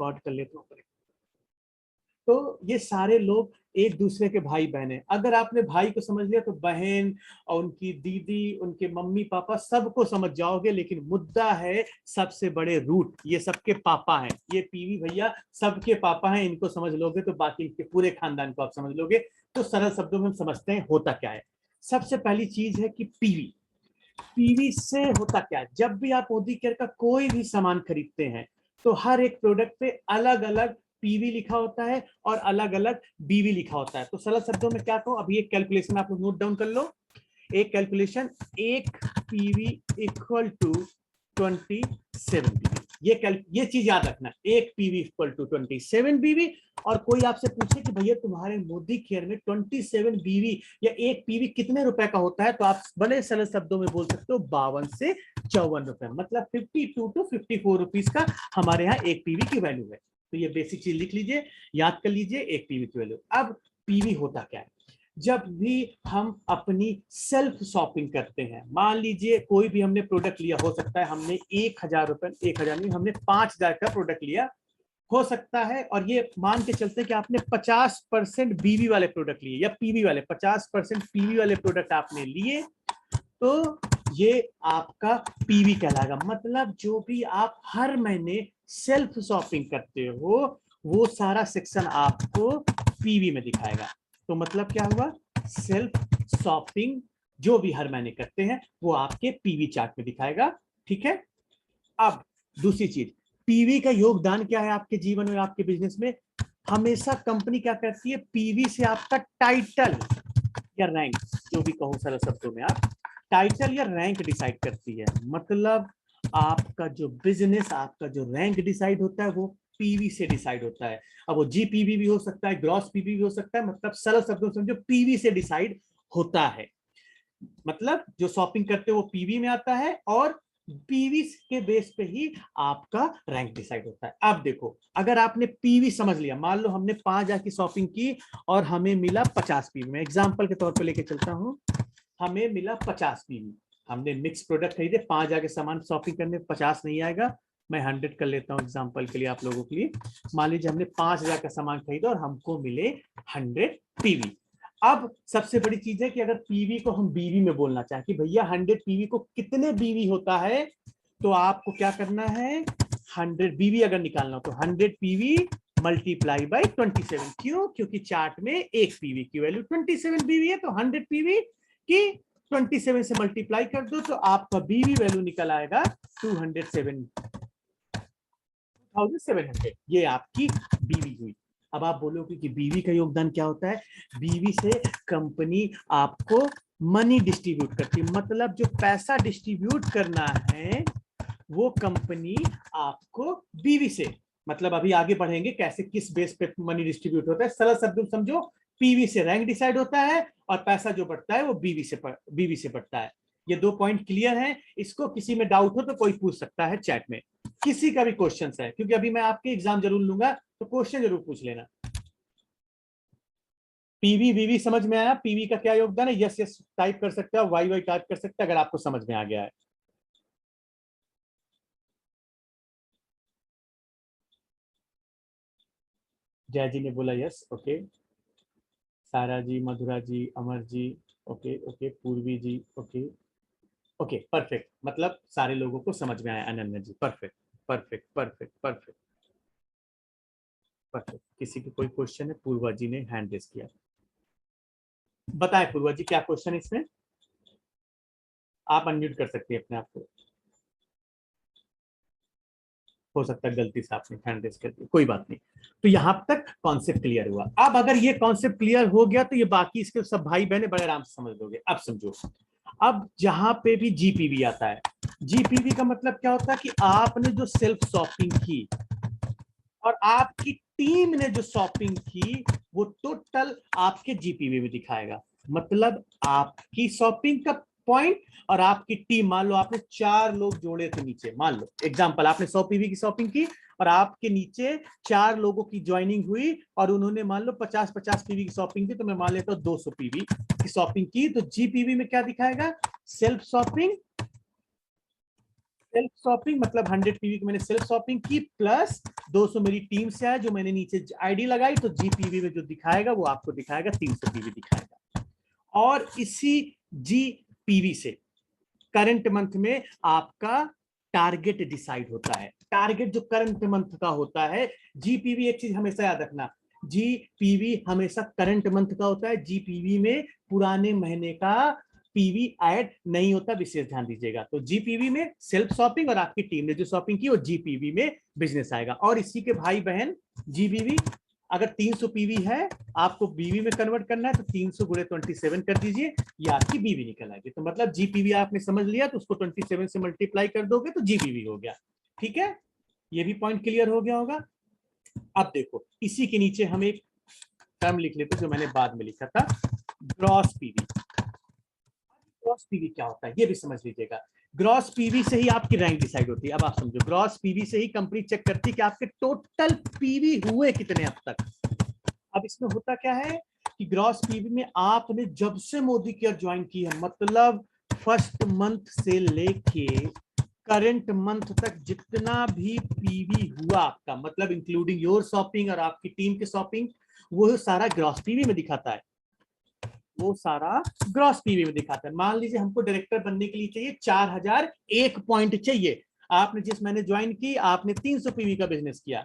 Record कर लेता हूँ। तो ये सारे लोग एक दूसरे के भाई बहन हैं। अगर आपने भाई को समझ लिया तो बहन और उनकी दीदी, उनके मम्मी पापा सबको समझ जाओगे। लेकिन मुद्दा है सबसे बड़े रूट, ये सबके पापा हैं, ये पीवी भैया सबके पापा हैं। इनको समझ लोगे तो बाकी के पूरे खानदान को आप समझ लोगे। तो सरल शब्दों में हम समझते हैं होता क्या है। सबसे पहली चीज है कि पीवी। पीवी से होता क्या है, जब भी आप मोदी केयर का कोई भी सामान खरीदते हैं तो हर एक प्रोडक्ट पे अलग अलग पीवी लिखा होता है और अलग अलग बीवी लिखा होता है। तो सरल शब्दों में क्या कहूं, अभी एक कैलकुलेशन आप लोग नोट डाउन कर लो। एक कैलकुलेशन, एक पीवी इक्वल टू 27 बीवी। ये चीज याद रखना, एक पीवी इक्वल टू 27 बीवी। और कोई आपसे पूछे कि भैया तुम्हारे मोदी केयर में 27 बीवी या एक पीवी कितने रुपए का होता है, तो आप बड़े सरल शब्दों में बोल सकते हो 52 से 54 रुपए, मतलब 52 टू 54 रुपीज का हमारे यहाँ एक पीवी की वैल्यू है। तो ये बेसिक चीज लिख लीजिए, याद कर लीजिए, एक पीवी की वैल्यू। अब पीवी होता क्या है, जब भी हम अपनी सेल्फ शॉपिंग करते हैं, मान लीजिए कोई भी हमने प्रोडक्ट लिया, हो सकता है हमने 1000 रुपए, 1000 नहीं, हमने 5000 का प्रोडक्ट लिया हो सकता है, और ये मान के चलते कि आपने 50% बीवी वाले प्रोडक्ट लिए या पीवी वाले, 50% पीवी वाले प्रोडक्ट आपने लिए, तो ये आपका पीवी कहलाएगा। मतलब जो भी आप हर महीने सेल्फ शॉपिंग करते हो वो सारा सेक्शन आपको पीवी में दिखाएगा। तो मतलब क्या हुआ, सेल्फ शॉपिंग जो भी हर महीने करते हैं वो आपके पीवी चार्ट में दिखाएगा। ठीक है। अब दूसरी चीज, पीवी का योगदान क्या है आपके जीवन में, आपके बिजनेस में। हमेशा कंपनी क्या करती है, पीवी से आपका टाइटल या रैंक, जो भी कहो सरल शब्दों में, आप टाइटल या रैंक डिसाइड करती है। मतलब आपका जो बिजनेस, आपका जो रैंक डिसाइड होता है वो पीवी से डिसाइड होता है। अब वो जीपीवी भी हो सकता है, ग्रॉस पीवी भी हो सकता है, मतलब सरल शब्दों समझो पीवी से डिसाइड होता है। मतलब जो शॉपिंग करते हो वो पीवी में आता है और पीवी के बेस पे ही आपका रैंक डिसाइड होता है। अब देखो, अगर आपने पीवी समझ लिया, मान लो हमने 5000 की शॉपिंग की और हमें मिला 50 पीवी, मैं एग्जांपल के तौर पे लेके चलता हूं, हमें मिला 50 पीवी। हमने मिक्स प्रोडक्ट खरीदे, 5000 के सामान शॉपिंग करने 50 नहीं आएगा, मैं 100 कर लेता हूं एग्जांपल के लिए आप लोगों के लिए। मान लीजिए हमने 5000 का सामान खरीदा और हमको मिले 100 पीवी। अब सबसे बड़ी चीज है कि अगर पीवी को हम बीवी में बोलना चाहें कि भैया 100 पीवी को कितने बीवी होता है, तो आपको क्या करना है, 100 बीवी अगर निकालना हो तो 100 पीवी मल्टीप्लाई बाय 27। क्यों, क्योंकि चार्ट में एक पीवी की वैल्यू 27 बीवी है, तो 100 पीवी की 27 से मल्टीप्लाई कर दो तो आपका बीवी वैल्यू निकल आएगा 2700। ये आपकी बीवी हुई। अब आप बोलोगे कि बीवी का योगदान क्या होता है। बीवी से कंपनी आपको मनी डिस्ट्रीब्यूट करती है, मतलब जो पैसा डिस्ट्रीब्यूट करना है वो कंपनी आपको बीवी से, मतलब अभी आगे बढ़ेंगे कैसे किस बेस पे मनी डिस्ट्रीब्यूट होता है। सरल शब्द समझो, पीवी से रैंक डिसाइड होता है और पैसा जो बढ़ता है वो बीवी से बढ़ता है। ये दो पॉइंट क्लियर हैं। इसको किसी में डाउट हो तो कोई पूछ सकता है चैट में, किसी का भी क्वेश्चन है, क्योंकि अभी मैं आपके एग्जाम जरूर लूंगा तो क्वेश्चन जरूर पूछ लेना। पीवी बीवी समझ में आया, पीवी का क्या योगदान है, यस यस टाइप कर सकते हो, वाई वाई टाइप कर सकते हैं अगर आपको समझ में आ गया है। जय जी ने बोला यस, ओके। सारा जी, मधुरा जी, अमर जी, ओके ओके, पूर्वी जी, ओके ओके, परफेक्ट, मतलब सारे लोगों को समझ में आया। Ananya ji, perfect perfect perfect perfect perfect. किसी की कोई क्वेश्चन है? पूर्वा जी ने हैंड रेस किया, बताएं पूर्वा जी क्या क्वेश्चन है इसमें, आप अनम्यूट कर सकती है अपने आप को। हो सकता है गलती से आपने हैंड रेस कर दी, कोई बात नहीं। तो यहां तक कॉन्सेप्ट क्लियर हुआ। अब अगर ये कॉन्सेप्ट क्लियर हो गया तो ये बाकी इसके सब भाई बहने बड़े आराम से समझ लोगे। अब समझो, अब जहां पे भी जीपीवी आता है, जीपीवी का मतलब क्या होता है कि आपने जो सेल्फ शॉपिंग की और आपकी टीम ने जो शॉपिंग की वो टोटल आपके जीपीवी में दिखाएगा। मतलब आपकी शॉपिंग का पॉइंट और आपकी टीम, मान लो आपने 4 लोग जोड़े थे नीचे, मान लो एग्जांपल आपने 100 पीवी की शॉपिंग की और आपके नीचे 4 लोगों की ज्वाइनिंग हुई और उन्होंने मान लो 50-50 पीवी की शॉपिंग की, तो मैं मान लेता हूं 200 पीवी की शॉपिंग की। तो जीपीवी में क्या दिखाएगा, सेल्फ शॉपिंग सेल्फ शॉपिंग मतलब 100 पीवी की मैंने सेल्फ शॉपिंग की, प्लस 200 मेरी टीम से आया जो मैंने नीचे आईडी लगाई, तो जीपीवी में जो दिखाएगा वो आपको दिखाएगा 300 पीवी दिखाएगा। और इसी जीपीवी से करंट मंथ में आपका टारगेट डिसाइड होता है। टारगेट जो करंट मंथ का होता है, जीपीवी एक चीज हमेशा याद रखना, जीपीवी हमेशा करंट मंथ का होता है, जीपीवी में पुराने महीने का पीवी ऐड नहीं होता, विशेष ध्यान दीजिएगा। तो जीपीवी में सेल्फ शॉपिंग और आपकी टीम ने जो शॉपिंग की वो जीपीवी में बिजनेस आएगा। और इसी के भाई बहन जीबीवी, अगर 300 पीवी है आपको बीवी में कन्वर्ट करना है तो 300 गुणे 27 कर दीजिए, ये आपकी बीवी निकल आएगी। तो मतलब जीपीवी आपने समझ लिया, तो उसको 27 से मल्टीप्लाई कर दोगे तो जीपीवी हो गया। ठीक है, ये भी पॉइंट क्लियर हो गया होगा। अब देखो इसी के नीचे हम एक टर्म लिख लेते जो मैंने बाद में लिखा था, ग्रॉस पीवी। ग्रॉस पीवी क्या होता है ये भी समझ लीजिएगा। ग्रॉस पीवी से ही आपकी रैंक डिसाइड होती है। अब आप समझो, ग्रॉस पीवी से ही कंपनी चेक करती है कि आपके टोटल पीवी हुए कितने अब तक। अब इसमें होता क्या है कि ग्रॉस पीवी में आपने जब से मोदी केयर ज्वाइन की है, मतलब फर्स्ट मंथ से लेके करंट मंथ तक जितना भी पीवी हुआ आपका, मतलब इंक्लूडिंग योर शॉपिंग और आपकी टीम के शॉपिंग, वो सारा ग्रॉस पीवी में दिखाता है। वो सारा ग्रॉस पीवी में दिखाता है। मान लीजिए हमको डायरेक्टर बनने के लिए चाहिए 4001 पॉइंट चाहिए। आपने जिस महीने ज्वाइन की आपने 300 पीवी का बिजनेस किया,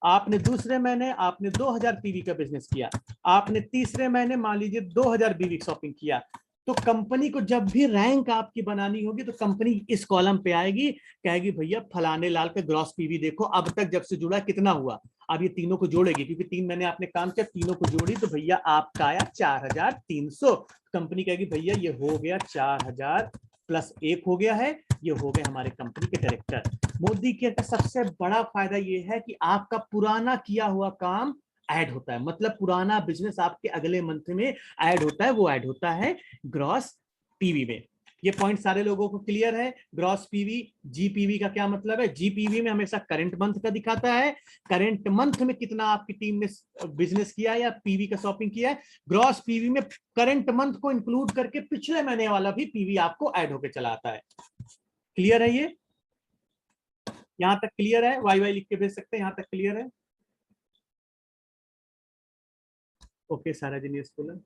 आपने दूसरे महीने आपने 2000 पीवी का बिजनेस किया, आपने तीसरे महीने मान लीजिए 2000 पीवी शॉपिंग किया, तो कंपनी को जब भी रैंक आपकी बनानी होगी तो कंपनी इस कॉलम पे आएगी, कहेगी भैया फलाने लाल का ग्रॉस पीवी देखो अब तक जब से जुड़ा कितना हुआ। अब ये तीनों को जोड़ेगी क्योंकि 3 महीने आपने काम किया, तीनों को जोड़ी तो भैया आपका आया 4300। कंपनी कहेगी भैया ये हो गया 4000 प्लस 1 हो गया है, ये हो गए हमारे कंपनी के डायरेक्टर। मोदी केयर का सबसे बड़ा फायदा ये है कि आपका पुराना किया हुआ काम ऐड होता है, मतलब पुराना बिजनेस आपके अगले मंथ में ऐड होता है, वो ऐड होता है ग्रॉस पीवी में। ये पॉइंट सारे लोगों को क्लियर है। ग्रॉस पीवी जीपीवी का क्या मतलब है? जीपीवी में हमेशा करंट मंथ का दिखाता है, करंट मंथ में कितना आपकी टीम ने बिजनेस किया या पीवी का शॉपिंग किया है। ग्रॉस पीवी में करंट मंथ को इंक्लूड करके पिछले महीने वाला भी पीवी आपको ऐड होकर चला आता है। क्लियर है? ये यहां तक क्लियर है? वाई वाई लिख के भेज सकते हैं, यहां तक क्लियर है? ओके सारा दिन school.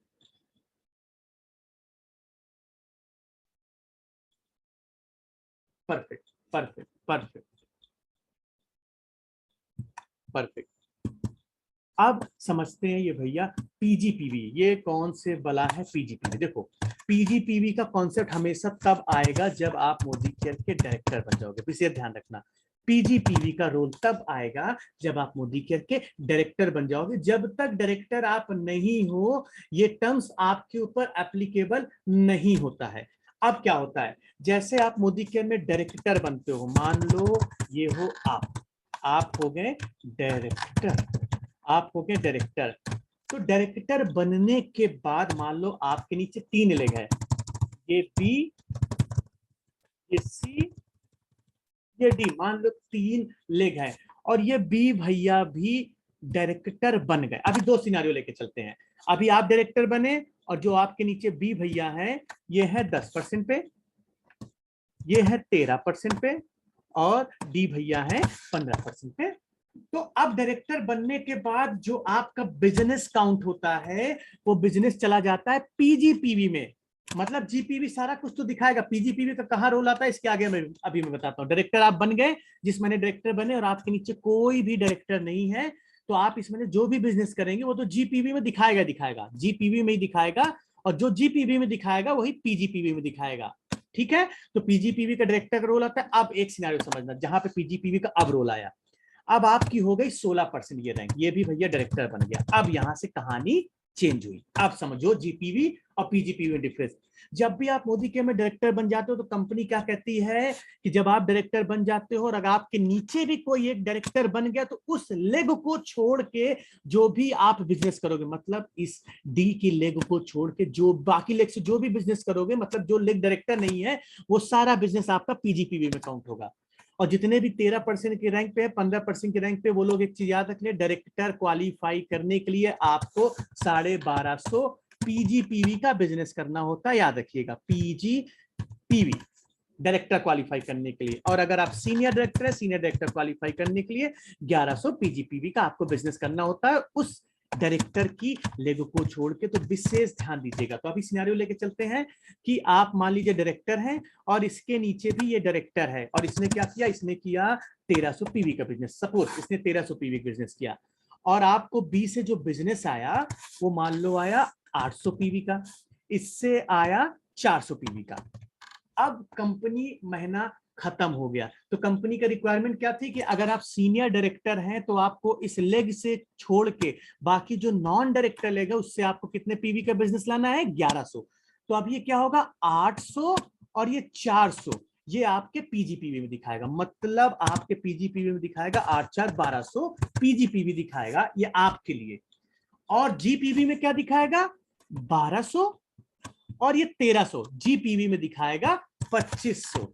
Perfect perfect perfect perfect. अब समझते हैं ये भैया पीजीपीवी, ये कौन से बला है पीजीपीवी। देखो पीजीपीवी का कॉन्सेप्ट हमेशा तब आएगा जब आप मोदी केयर के डायरेक्टर बन जाओगे, इसे ध्यान रखना। पीजीपीवी का रोल तब आएगा जब आप मोदी केयर के डायरेक्टर बन जाओगे। जब तक डायरेक्टर आप नहीं हो ये टर्म्स आपके ऊपर एप्लीकेबल नहीं होता है। अब क्या होता है, जैसे आप मोदी केयर में डायरेक्टर बनते हो, मान लो ये हो आप हो गए डायरेक्टर, आप हो गए डायरेक्टर। तो डायरेक्टर बनने के बाद मान लो आपके नीचे 3 लेग है, ये बी, ये सी, ये डी, मान लो 3 लेग है और ये बी भैया भी डायरेक्टर बन गए। अभी 2 सिनारियो लेके चलते हैं। अभी आप डायरेक्टर बने और जो आपके नीचे बी भैया है ये है 10% पे, ये है 13% पे और डी भैया है 15% पे। तो अब डायरेक्टर बनने के बाद जो आपका बिजनेस काउंट होता है वो बिजनेस चला जाता है पीजीपीवी में। मतलब जीपीवी सारा कुछ तो दिखाएगा, पीजीपीवी का कहां रोल आता है इसके आगे मैं बताता हूँ। डायरेक्टर आप बन गए, जिस महीने डायरेक्टर बने और आपके नीचे कोई भी डायरेक्टर नहीं है, तो आप इस महीने जो भी बिजनेस करेंगे वो तो जीपीवी में दिखाएगा दिखाएगा, जीपीवी में ही दिखाएगा, और जो जीपीवी में दिखाएगा वही पीजीपीवी में दिखाएगा। ठीक है, तो पीजीपीवी का डायरेक्टर का रोल आता है। अब एक सिनेरियो समझना जहां पे पीजीपीवी का अब रोल आया। अब आपकी हो गई 16% ये रैंक, ये भी भैया डायरेक्टर बन गया। अब यहां से कहानी चेंज हुई। आप समझो जीपीवी और पीजीपीवी में डिफरेंस। जब भी आप मोदी के में डायरेक्टर बन जाते हो तो कंपनी क्या कहती है कि जब आप डायरेक्टर बन जाते हो और अगर आपके नीचे भी कोई एक डायरेक्टर बन गया तो उस लेग को छोड़ के जो भी आप बिजनेस करोगे, मतलब इस डी की लेग को छोड़ के जो बाकी लेग से जो भी बिजनेस करोगे, मतलब जो लेग डायरेक्टर नहीं है वो सारा बिजनेस आपका पीजीपीवी में काउंट होगा। और जितने भी 13% की रैंक पे है, 15% की रैंक पे, वो लोग एक चीज याद रख ले, डायरेक्टर क्वालिफाई करने के लिए आपको 1250 पीजीपीवी का बिजनेस करना होता है। याद रखिएगा पीजीपीवी। डायरेक्टर क्वालिफाई करने के लिए। और अगर आप सीनियर डायरेक्टर है, सीनियर डायरेक्टर क्वालिफाई करने के लिए 1100 पीजीपीवी का आपको बिजनेस करना होता है उस डायरेक्टर की लेगो को छोड़ के। तो विशेष ध्यान दीजिएगा। तो अभी सिनेरियो लेके चलते हैं कि आप मान लीजिए डायरेक्टर हैं और इसके नीचे भी ये डायरेक्टर है और इसने क्या किया, इसने किया 1300 पीवी का बिजनेस। सपोज इसने 1300 पीवी का बिजनेस किया और आपको बी से जो बिजनेस आया वो मान लो आया 800 पीवी का, इससे आया 400 पीवी का। अब कंपनी महीना खत्म हो गया तो कंपनी का रिक्वायरमेंट क्या थी कि अगर आप सीनियर डायरेक्टर हैं तो आपको इस लेग से छोड़ के बाकी जो नॉन डायरेक्टर लेग है उससे आपको कितने पीवी का बिजनेस लाना है, 1100। तो अब ये क्या होगा, 800 और ये 400, ये आपके पीजीपीवी में दिखाएगा। मतलब आपके पीजीपीवी में दिखाएगा 8 4 1200 पीजीपीवी दिखाएगा ये आपके लिए। और जीपीवी में क्या दिखाएगा, 1200 और ये 1300 जीपीवी में दिखाएगा 2500।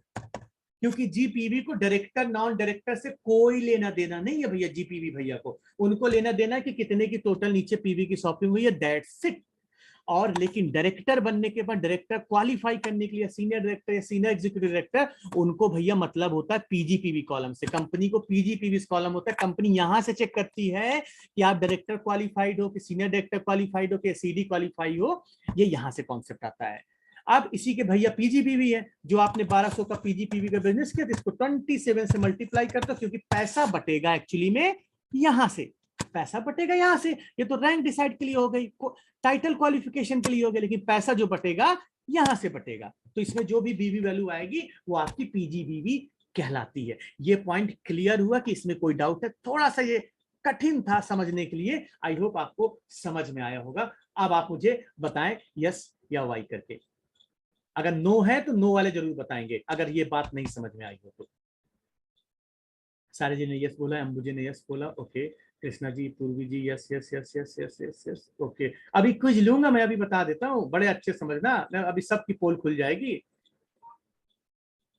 क्योंकि जीपीवी को डायरेक्टर नॉन डायरेक्टर से कोई लेना देना नहीं है भैया। जीपीवी भैया को उनको लेना देना है कि कितने की टोटल नीचे पीवी की शॉपिंग हुई है, दैट्स इट। और लेकिन डायरेक्टर बनने के बाद डायरेक्टर क्वालिफाई करने के लिए सीनियर डायरेक्टर या सीनियर एग्जीक्यूटिव डायरेक्टर उनको भैया मतलब होता है पीजीपीवी कॉलम से। कंपनी को पीजीपीवी कॉलम होता है। कंपनी यहां से चेक करती है कि आप डायरेक्टर क्वालिफाइड हो कि सीनियर डायरेक्टर क्वालिफाइड हो कि सीडी क्वालिफाई हो, ये यहां से कॉन्सेप्ट आता है। अब इसी के भैया पीजीपीवी है, जो आपने 1200 का पीजीपीवी का बिजनेस किया तो इसको 27 से मल्टीप्लाई करते हो क्योंकि पैसा बटेगा एक्चुअली में यहां से, पैसा बटेगा यहां से। ये तो रैंक डिसाइड के लिए हो गई, टाइटल क्वालिफिकेशन के लिए हो गया, लेकिन पैसा जो बटेगा यहां से बटेगा। तो इसमें जो भी बीवी वैल्यू आएगी वो आपकी पीजीबीवी कहलाती है। ये पॉइंट क्लियर हुआ कि इसमें कोई डाउट है? थोड़ा सा ये कठिन था समझने के लिए, आई होप आपको समझ में आया होगा। अब आप मुझे बताएं यस या वाई करके। अगर नो है तो नो वाले जरूर बताएंगे अगर ये बात नहीं समझ में आई हो तो। सारे जी ने यस बोला, अंबु जी ने यस बोला, okay. Krishna ji, Purvi ji yes yes yes yes yes yes yes, okay. अभी क्विज लूंगा मैं, अभी बता देता हूँ, बड़े अच्छे समझना, मैं अभी सबकी पोल खुल जाएगी।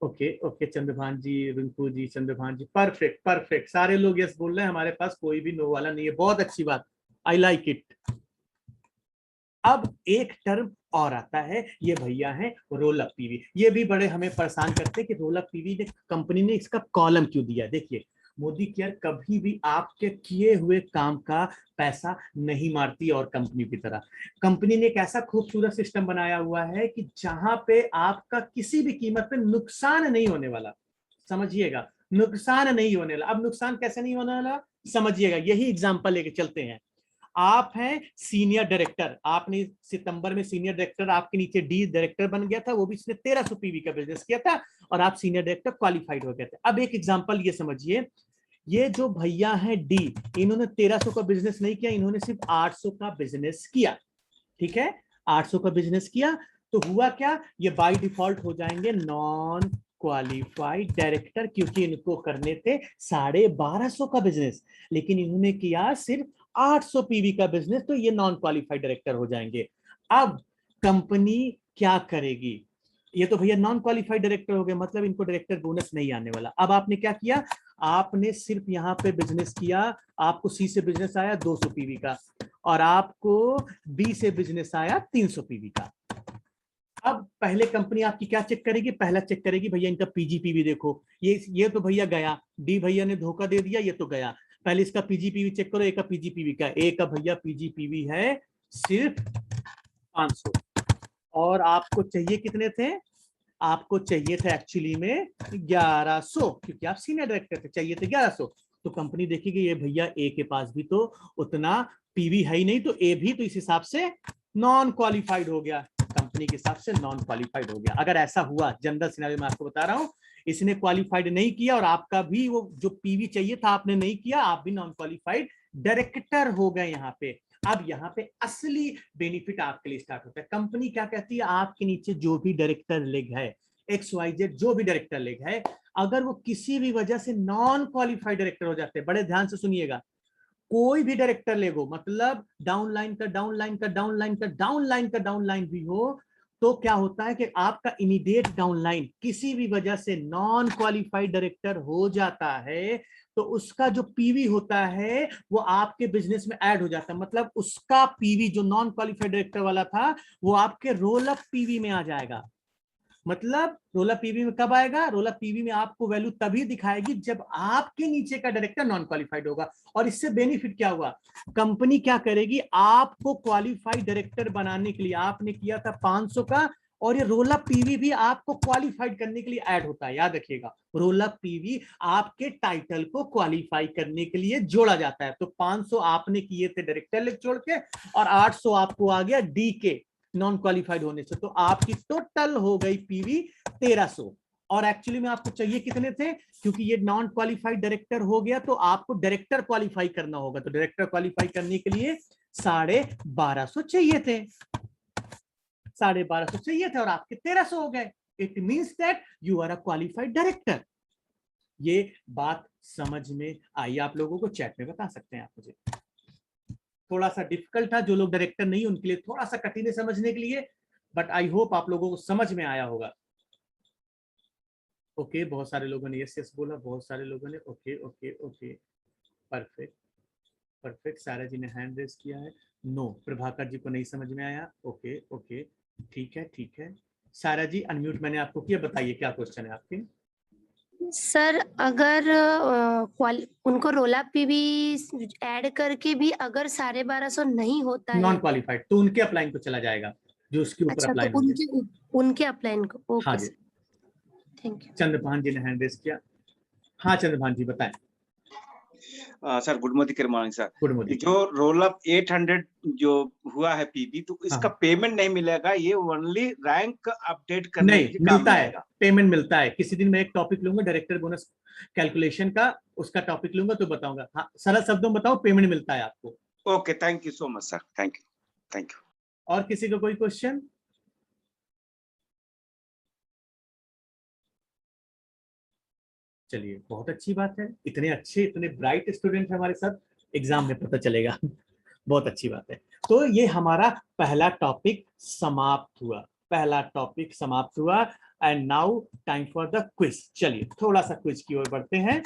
ओके ओके, चंद्रभान जी, रिंकू जी, चंद्रभान जी, परफेक्ट परफेक्ट, सारे लोग यस बोल रहे हैं। हमारे पास कोई भी नो वाला नहीं है, बहुत अच्छी बात, आई लाइक इट। अब एक टर्म और आता है, ये भैया है रोल अप पीवी। ये भी बड़े हमें परेशान करते हैं कि रोल अप पीवी ने कंपनी ने इसका कॉलम क्यों दिया। देखिए, मोदी केयर कभी भी आपके किए हुए काम का पैसा नहीं मारती और कंपनी की तरह। कंपनी ने एक ऐसा खूबसूरत सिस्टम बनाया हुआ है कि जहां पे आपका किसी भी कीमत पे नुकसान नहीं होने वाला। समझिएगा, नुकसान नहीं होने वाला। अब नुकसान कैसे नहीं होने वाला समझिएगा, यही एग्जांपल लेके चलते हैं। आप हैं सीनियर डायरेक्टर, आपने सितंबर में सीनियर डायरेक्टर, आपके नीचे डी डायरेक्टर बन गया था, वो भी इसने 1300 पीवी का बिजनेस किया था और आप सीनियर डायरेक्टर क्वालिफाइड हो गए थे। अब एक एग्जांपल ये समझिए, ये जो भैया हैं डी, इन्होंने 1300 का बिजनेस नहीं किया, इन्होंने सिर्फ 800 का बिजनेस किया। ठीक है, 800 का बिजनेस किया तो हुआ क्या, ये बाय डिफॉल्ट हो जाएंगे नॉन क्वालिफाइड डायरेक्टर, क्योंकि इनको करने थे 1250 का बिजनेस, लेकिन इन्होंने किया सिर्फ 800 पीवी का बिजनेस, तो ये नॉन क्वालिफाइड डायरेक्टर हो जाएंगे। अब कंपनी क्या करेगी, ये तो भैया नॉन क्वालिफाइड डायरेक्टर हो गए, मतलब इनको डायरेक्टर बोनस नहीं आने वाला। अब आपने क्या किया, आपने सिर्फ यहाँ पे बिजनेस किया, आपको सी से बिजनेस आया 200 पीवी का और आपको बी से बिजनेस आया 300 पीवी का। अब पहले कंपनी आपकी क्या चेक करेगी, पहला चेक करेगी भैया इनका पीजीपीवी देखो, ये तो भैया गया, डी भैया ने धोखा दे दिया, ये तो गया। पहले इसका पीजीपीवी चेक करो, ए का पीजीपीवी का, ए का भैया पीजीपीवी है सिर्फ 500 और आपको चाहिए कितने थे, आपको चाहिए थे एक्चुअली में 1100, क्योंकि आप सीनियर डायरेक्टर थे, चाहिए थे 1100। तो कंपनी देखेगी ये भैया ए के पास भी तो उतना पीवी है ही नहीं, तो ए भी तो इस हिसाब से नॉन क्वालिफाइड हो गया, कंपनी के हिसाब से नॉन क्वालिफाइड हो गया। अगर ऐसा हुआ, जनरल सिनेरियो में आपको बता रहा हूं, इसने क्वालिफाइड नहीं किया और आपका भी वो जो पीवी चाहिए था आपने नहीं किया, आप भी नॉन क्वालिफाइड डायरेक्टर हो गए यहाँ पे। अब यहाँ पे असली बेनिफिट आपके लिए स्टार्ट होता है। कंपनी क्या कहती है, आपके नीचे जो भी डायरेक्टर लेग है, XYZ जो भी डायरेक्टर लेग है, अगर वो किसी भी वजह से नॉन क्वालिफाइड डायरेक्टर हो जाते हैं, बड़े ध्यान से सुनिएगा, कोई भी डायरेक्टर लेग हो, मतलब डाउनलाइन का डाउनलाइन का डाउनलाइन का डाउनलाइन का डाउनलाइन भी हो, तो क्या होता है कि आपका इमीडिएट डाउनलाइन किसी भी वजह से नॉन क्वालिफाइड डायरेक्टर हो जाता है, तो उसका जो पीवी होता है वो आपके बिजनेस में ऐड हो जाता है। मतलब उसका पीवी जो नॉन क्वालिफाइड डायरेक्टर वाला था वो आपके रोल अप पीवी में आ जाएगा। मतलब रोल अप पीवी में कब आएगा? रोल अप पीवी में आपको वैल्यू तभी दिखाएगी जब आपके नीचे का डायरेक्टर नॉन क्वालिफाइड होगा। और इससे बेनिफिट क्या हुआ? कंपनी क्या करेगी, आपको क्वालिफाइड डायरेक्टर बनाने के लिए, आपने किया था 500 का, और ये रोल अप पीवी भी आपको क्वालिफाइड करने के लिए ऐड होता है। याद रखिएगा, रोल अप पीवी आपके टाइटल को क्वालिफाई करने के लिए जोड़ा जाता है। तो 500 आपने किए थे डायरेक्टर लिख छोड़ के, और 800 आपको आ गया डी के नॉन क्वालिफाइड होने से, तो आपकी टोटल हो गई पीवी 1300। और एक्चुअली में आपको चाहिए कितने थे? क्योंकि ये नॉन क्वालिफाइड डायरेक्टर हो गया तो आपको डायरेक्टर क्वालिफाई करना होगा, तो डायरेक्टर क्वालिफाई करने के लिए 1250 चाहिए थे, 1250 चाहिए थे, और आपके 1300 हो गए। It means that you are a qualified director. ये बात समझ में आई आप लोगों को? चैट में बता सकते हैं आप मुझे। थोड़ा सा डिफिकल्ट था, जो लोग डायरेक्टर नहीं उनके लिए थोड़ा सा कठिन है समझने के लिए, बट आई होप आप लोगों को समझ में आया होगा। ओके, बहुत सारे लोगों ने यस यस बोला, बहुत सारे लोगों ने okay okay okay, perfect perfect. सारा जी ने हैंड रेज किया है। नो, प्रभाकर जी को नहीं समझ में आया। ओके ओके, ठीक है ठीक है। सारा जी अनम्यूट मैंने आपको किया, बताइए क्या क्वेश्चन है आपके? सर अगर उनको रोल अप पे भी ऐड करके भी अगर 1250 नहीं होता नॉन है, क्वालिफाइड तो उनके अपलाइन को चला जाएगा, जो उसके ऊपर अच्छा तो अपलाइन होंगे। उनके अपलाइन को, हाँ ओके जी। Sir, thank you. Chandrabhan ji ने हैंड रेज किया। हाँ चंद्रभान जी बताएं। Sir good morning, good morning sir. Good morning. जो रोल अप 800 जो हुआ है पीबी, तो इसका हाँ। पेमेंट नहीं मिलेगा, ये ओनली रैंक अपडेट करने नहीं, के काम मिलता में है, आएगा। पेमेंट मिलता है। किसी दिन मैं एक टॉपिक लूंगा डायरेक्टर बोनस कैलकुलेशन का, उसका टॉपिक लूंगा तो बताऊंगा। हाँ, सरल शब्दों में बताओ, पेमेंट मिलता है आपको। Okay, thank you so much sir, thank you, thank you. और किसी को कोई क्वेश्चन? चलिए, बहुत अच्छी बात है, इतने अच्छे इतने ब्राइट स्टूडेंट हमारे साथ, एग्जाम में पता चलेगा। बहुत अच्छी बात है। तो ये हमारा पहला टॉपिक समाप्त हुआ, पहला टॉपिक समाप्त हुआ। And now time for the quiz. चलिए थोड़ा सा क्विज की ओर बढ़ते हैं।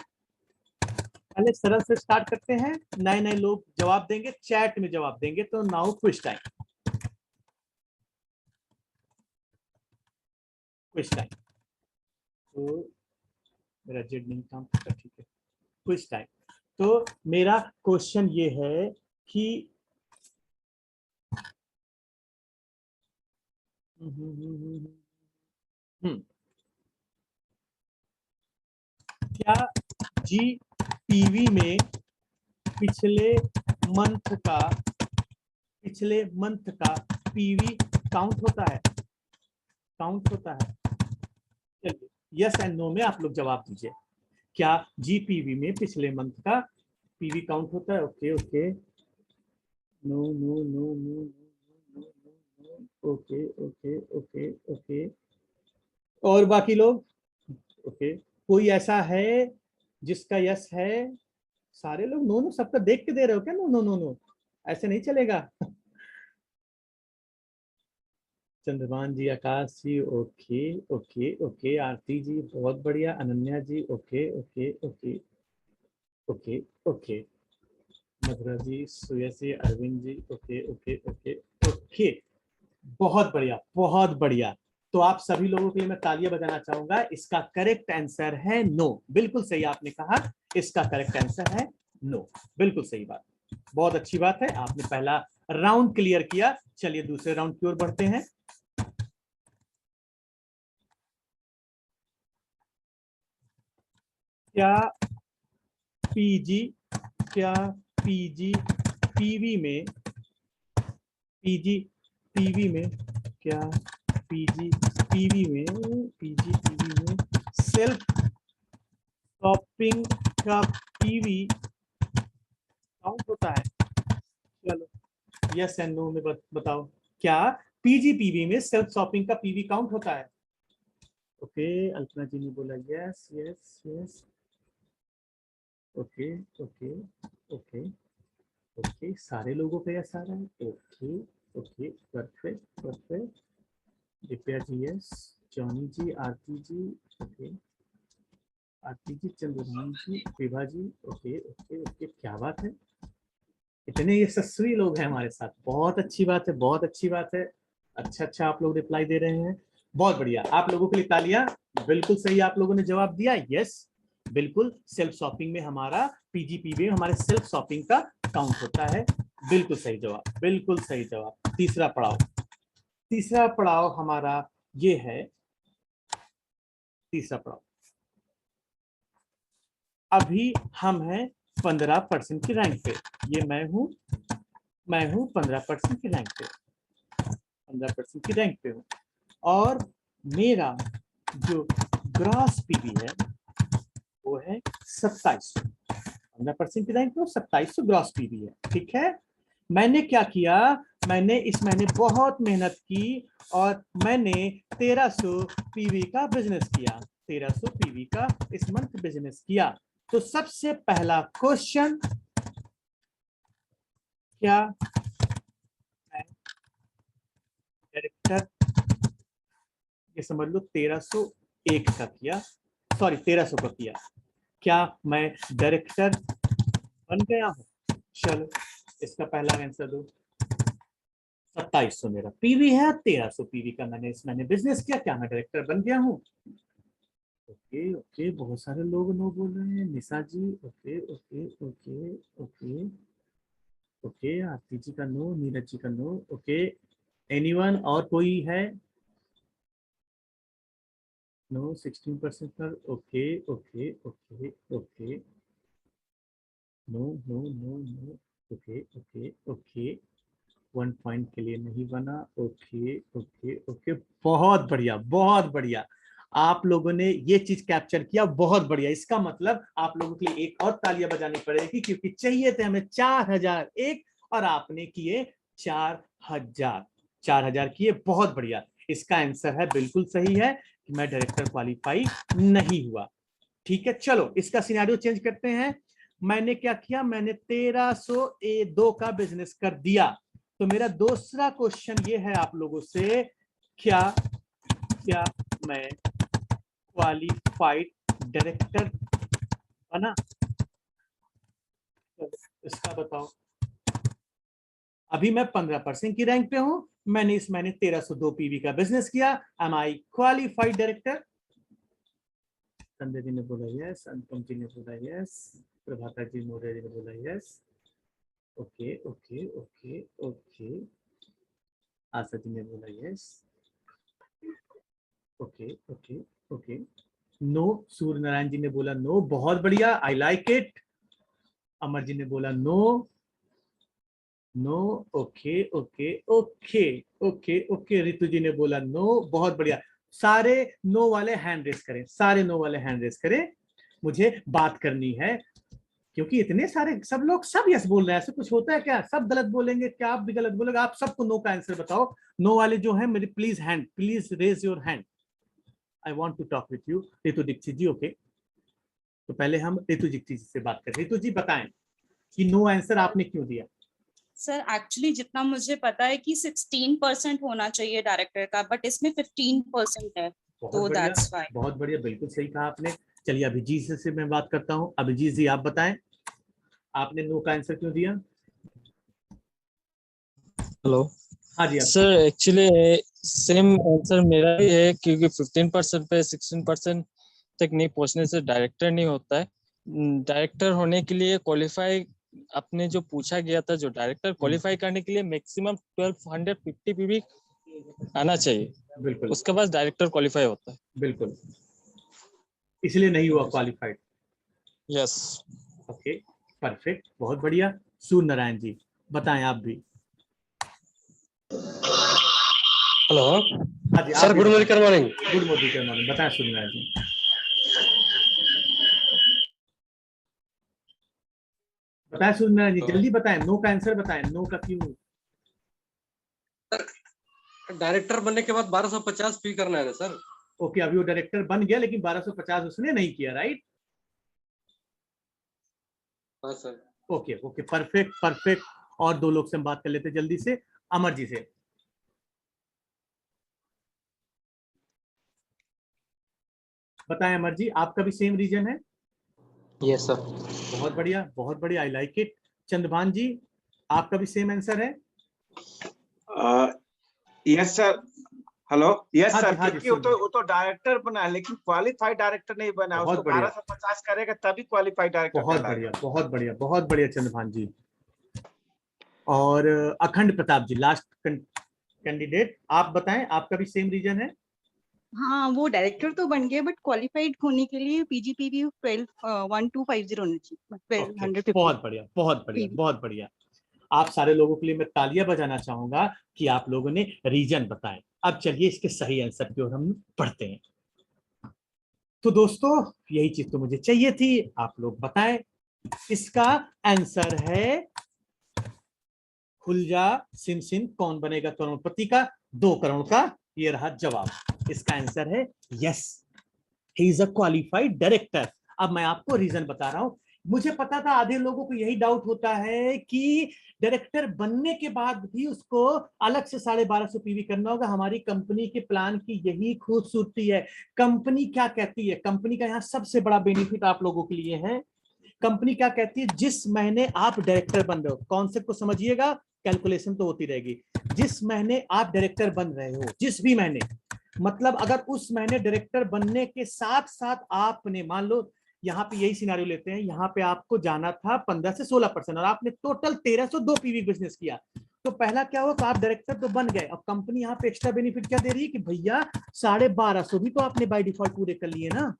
पहले सरल से स्टार्ट करते हैं, नए नए लोग जवाब देंगे, चैट में जवाब देंगे। तो now quiz time, quiz time. तो मेरा जेड नहीं काम करता, ठीक है। Quiz time. तो मेरा क्वेश्चन ये है कि क्या जीपीवी में पिछले मंथ का पीवी काउंट होता है? काउंट होता है? चलिए यस एंड नो में आप लोग जवाब दीजिए। क्या जीपीवी में पिछले मंथ का पीवी काउंट होता है? Okay okay, no no no no no no, okay okay okay okay. और बाकी लोग? ओके, कोई ऐसा है जिसका यस है? सारे लोग नो नो, सबका देख के दे रहे हो क्या? नो नो नो नो, ऐसे नहीं चलेगा। Chandrabhan ji, Akash ji, okay okay okay, Aarti ji बहुत बढ़िया, Ananya ji okay okay okay okay okay, Madhura ji, Suyasi, Arvind ji okay okay okay okay, बहुत बढ़िया बहुत बढ़िया। तो आप सभी लोगों के लिए मैं तालियां बजाना चाहूंगा। इसका करेक्ट आंसर है नो, बिल्कुल सही आपने कहा, इसका करेक्ट आंसर है नो, बिल्कुल सही बात, बहुत अच्छी बात है। आपने पहला राउंड क्लियर किया। चलिए दूसरे राउंड की ओर बढ़ते हैं। क्या पीजी क्या पीजी पीवी में पीजी पीवी में क्या पीजी पीवी में सेल्फ शॉपिंग का पीवी काउंट होता है? चलो यस एंड नो में बताओ, क्या पीजी पीवी में सेल्फ शॉपिंग का पीवी काउंट होता है? ओके, अल्पना जी ने बोला yes yes yes, okay okay okay okay, सारे लोगों का यस आ रहा है। Okay okay, perfect perfect. Divya ji yes, Johnny ji, Aarti ji okay, Aarti जी, चंद्रभान जी, विभा जी ओके ओके ओके, क्या बात है, इतने यशस्वी लोग हैं हमारे साथ, बहुत अच्छी बात है बहुत अच्छी बात है। अच्छा अच्छा आप लोग रिप्लाई दे रहे हैं। बहुत बढ़िया, आप लोगों के लिए तालियां। बिल्कुल सही आप लोगों ने जवाब दिया, यस बिल्कुल। सेल्फ शॉपिंग में हमारा पीजीपीवी में हमारे सेल्फ शॉपिंग का काउंट होता है। बिल्कुल सही जवाब, बिल्कुल सही जवाब। तीसरा पड़ाव हमारा ये है, तीसरा पड़ाव अभी हम हैं 15% की रैंक पे। ये मैं हूं 15% की रैंक पे, 15% की रैंक पे हूं, और मेरा जो ग्रॉस पीवी है वो है 2700। 15% की रैंक पे 2700 ग्रॉस पीवी है, ठीक है। मैंने क्या किया, मैंने इस महीने बहुत मेहनत की और मैंने 1300 पीवी का बिजनेस किया, 1300 पीवी का इस मंथ बिजनेस किया। तो सबसे पहला क्वेश्चन, क्या मैं डायरेक्टर, ये समझ लो 1301 का किया, सॉरी 1300 का किया, क्या मैं डायरेक्टर बन गया हूं? चलो इसका पहला आंसर दो। 2700 मेरा पीवी है, 1300 पीवी का मैंने बिजनेस किया, क्या मैं डायरेक्टर बन गया हूँ? ओके ओके, बहुत सारे लोग नो बोल रहे हैं। Nisha ji okay okay okay okay okay, Aarti ji का नो, नीरज जी का नो, ओके। एनीवन और कोई है? नो 16% पर, okay okay okay okay, no no no no, okay okay okay, 1 point के लिए नहीं बना, ओके ओके ओके, बहुत बढ़िया बहुत बढ़िया। आप लोगों ने ये चीज कैप्चर किया, बहुत बढ़िया। इसका मतलब आप लोगों के लिए एक और तालियां बजानी पड़ेगी, क्योंकि चाहिए थे हमें 4001 और आपने किए 4000, 4000 किए, बहुत बढ़िया। इसका आंसर है, बिल्कुल सही है कि मैं डायरेक्टर क्वालिफाई नहीं हुआ। ठीक है, चलो इसका सिनेरियो चेंज करते हैं। मैंने क्या किया, मैंने 1302 का बिजनेस कर दिया। तो मेरा दूसरा क्वेश्चन ये है आप लोगों से, क्या मैं क्वालिफाइड डायरेक्टर बना? इसका बताओ। अभी मैं 15% की रैंक पे हूं, मैंने इस महीने 1302 पीवी का बिजनेस किया, am I qualified director? Sanjay ji ने बोला यस, अनुपम जी ने बोला यस, प्रभाकर जी मौर्य जी ने बोला yes, okay okay okay okay, Asha ji ने बोला yes, okay okay okay, no, Surya Narayan ji ने बोला नो, बहुत बढ़िया, आई लाइक इट। अमर जी ने बोला no, no, okay okay okay okay okay, Ritu ji ने बोला नो, बहुत बढ़िया। सारे नो वाले हैंड रेस करें, सारे नो वाले हैंड रेस करें, मुझे बात करनी है, क्योंकि इतने सारे सब लोग सब यस बोल रहे हैं। ऐसे कुछ होता है क्या, सब गलत बोलेंगे क्या? आप भी गलत बोलेंगे? आप सबको नो का आंसर बताओ। नो वाले जो है मेरे, please hand, please raise your hand, I want to talk with you. Ritu Dikshit ji, okay, तो पहले हम रितु दीक्षित जी से बात करें। रितु जी बताएं कि नो आंसर आपने क्यों दिया? सर एक्चुअली जितना मुझे पता है कि 16% होना चाहिए डायरेक्टर का, बट इसमें 15% है, तो दैट्स व्हाई। बहुत बढ़िया, बिल्कुल सही कहा आपने। चलिए अभिजीत से मैं बात करता हूँ। अभिजीत जी आप बताएं, आपने नो का आंसर क्यों दिया? हेलो हाँ जी, आप सर, एक्चुअली सेम आंसर मेरा भी है, क्योंकि 15% पे 16% तक नहीं पहुंचने से डायरेक्टर नहीं होता है। डायरेक्टर होने के लिए क्वालिफाई, आपने जो पूछा गया था, जो डायरेक्टर क्वालिफाई करने के लिए मैक्सिमम 1250 पीवी आना चाहिए, बिल्कुल उसके बाद डायरेक्टर क्वालिफाई होता है। बिल्कुल, इसलिए नहीं हुआ क्वालिफाइड। यस। ओके, परफेक्ट, बहुत बढ़िया। सूर्य नारायण जी बताएं आप भी। हेलो हाँ जी, sir, good morning. Good morning, बताएं सूर्य नारायण जी। बताएं सूर्य नारायण जी, जल्दी बताएं, नो का आंसर बताएं, नो का क्यों? डायरेक्टर बनने के बाद 1250 फी करना है ना सर? ओके, अभी वो डायरेक्टर बन गया, लेकिन 1250 उसने नहीं किया, राइट? हाँ sir. Okay okay, perfect perfect. और दो लोग से हम बात कर लेते जल्दी से, अमर जी से। बताएं अमर जी, आपका भी सेम रीजन है? Yes sir. बहुत बढ़िया बहुत बढ़िया, आई लाइक इट। चंद्रभान जी, आपका भी सेम आंसर है? यस सर, हेलो, यस हाँ जी, सर, हाँ जी, क्योंकि सुन रहे हैं। वो तो डायरेक्टर बना है, लेकिन क्वालिफाइड डायरेक्टर नहीं बना है। बहुत उसको बढ़िया। 1250 करेगा तभी क्वालिफाइड डायरेक्टर बहुत कहलाएगा। बढ़िया, बहुत बढ़िया, बहुत बढ़िया चंद्रभान जी। और अखंड प्रताप जी, लास्ट कैंडिडेट, आप बताएं, आपका भी सेम रीजन है? हाँ, वो डायरेक्टर तो बन गए, बट क्वालिफाइड होने के लिए पीजीपीवी 1250 होना चाहिए, ओके, 1250 बहुत बढ़िया, बहुत बढ़िया, पीवी। बहुत बढ़िया। आप सारे लोगों के लिए मैं तालियां बजाना चाहूंगा कि आप लोगों ने रीजन बताएं। अब चलिए इसके सही आंसर की ओर हम पढ़ते हैं। तो दोस्तों, यही चीज तो मुझे चाहिए थी, आप लोग बताएं। इसका आंसर है खुलजा सिन सिन कौन बनेगा करोड़पति का, 2 करोड़ का। ये रहा जवाब। इसका आंसर है yes, he is a qualified director. अब मैं आपको रीजन बता रहा हूं। मुझे पता था आधे लोगों को यही डाउट होता है कि डायरेक्टर बनने के बाद भी उसको अलग से 1250 पीवी करना होगा। हमारी कंपनी के प्लान की यही खूबसूरती है। कंपनी क्या कहती है, कंपनी का यहाँ सबसे बड़ा बेनिफिट आप लोगों के लिए है। कंपनी क्या कहती है, जिस महीने आप डायरेक्टर बन रहे हो, कॉन्सेप्ट को समझिएगा, कैलकुलेशन तो होती रहेगी। जिस महीने आप डायरेक्टर बन रहे हो, जिस भी महीने, मतलब अगर उस महीने डायरेक्टर बनने के साथ साथ आपने, मान लो यहाँ पे यही सिनारियो लेते हैं, यहाँ पे आपको जाना था 15 से 16% और आपने टोटल 1302 पीवी बिजनेस किया, तो पहला क्या हो, तो आप डायरेक्टर तो बन गए। अब कंपनी यहाँ पे एक्स्ट्रा बेनिफिट क्या दे रही है कि भैया 1250 भी तो आपने बाय डिफॉल्ट पूरे कर लिए ना,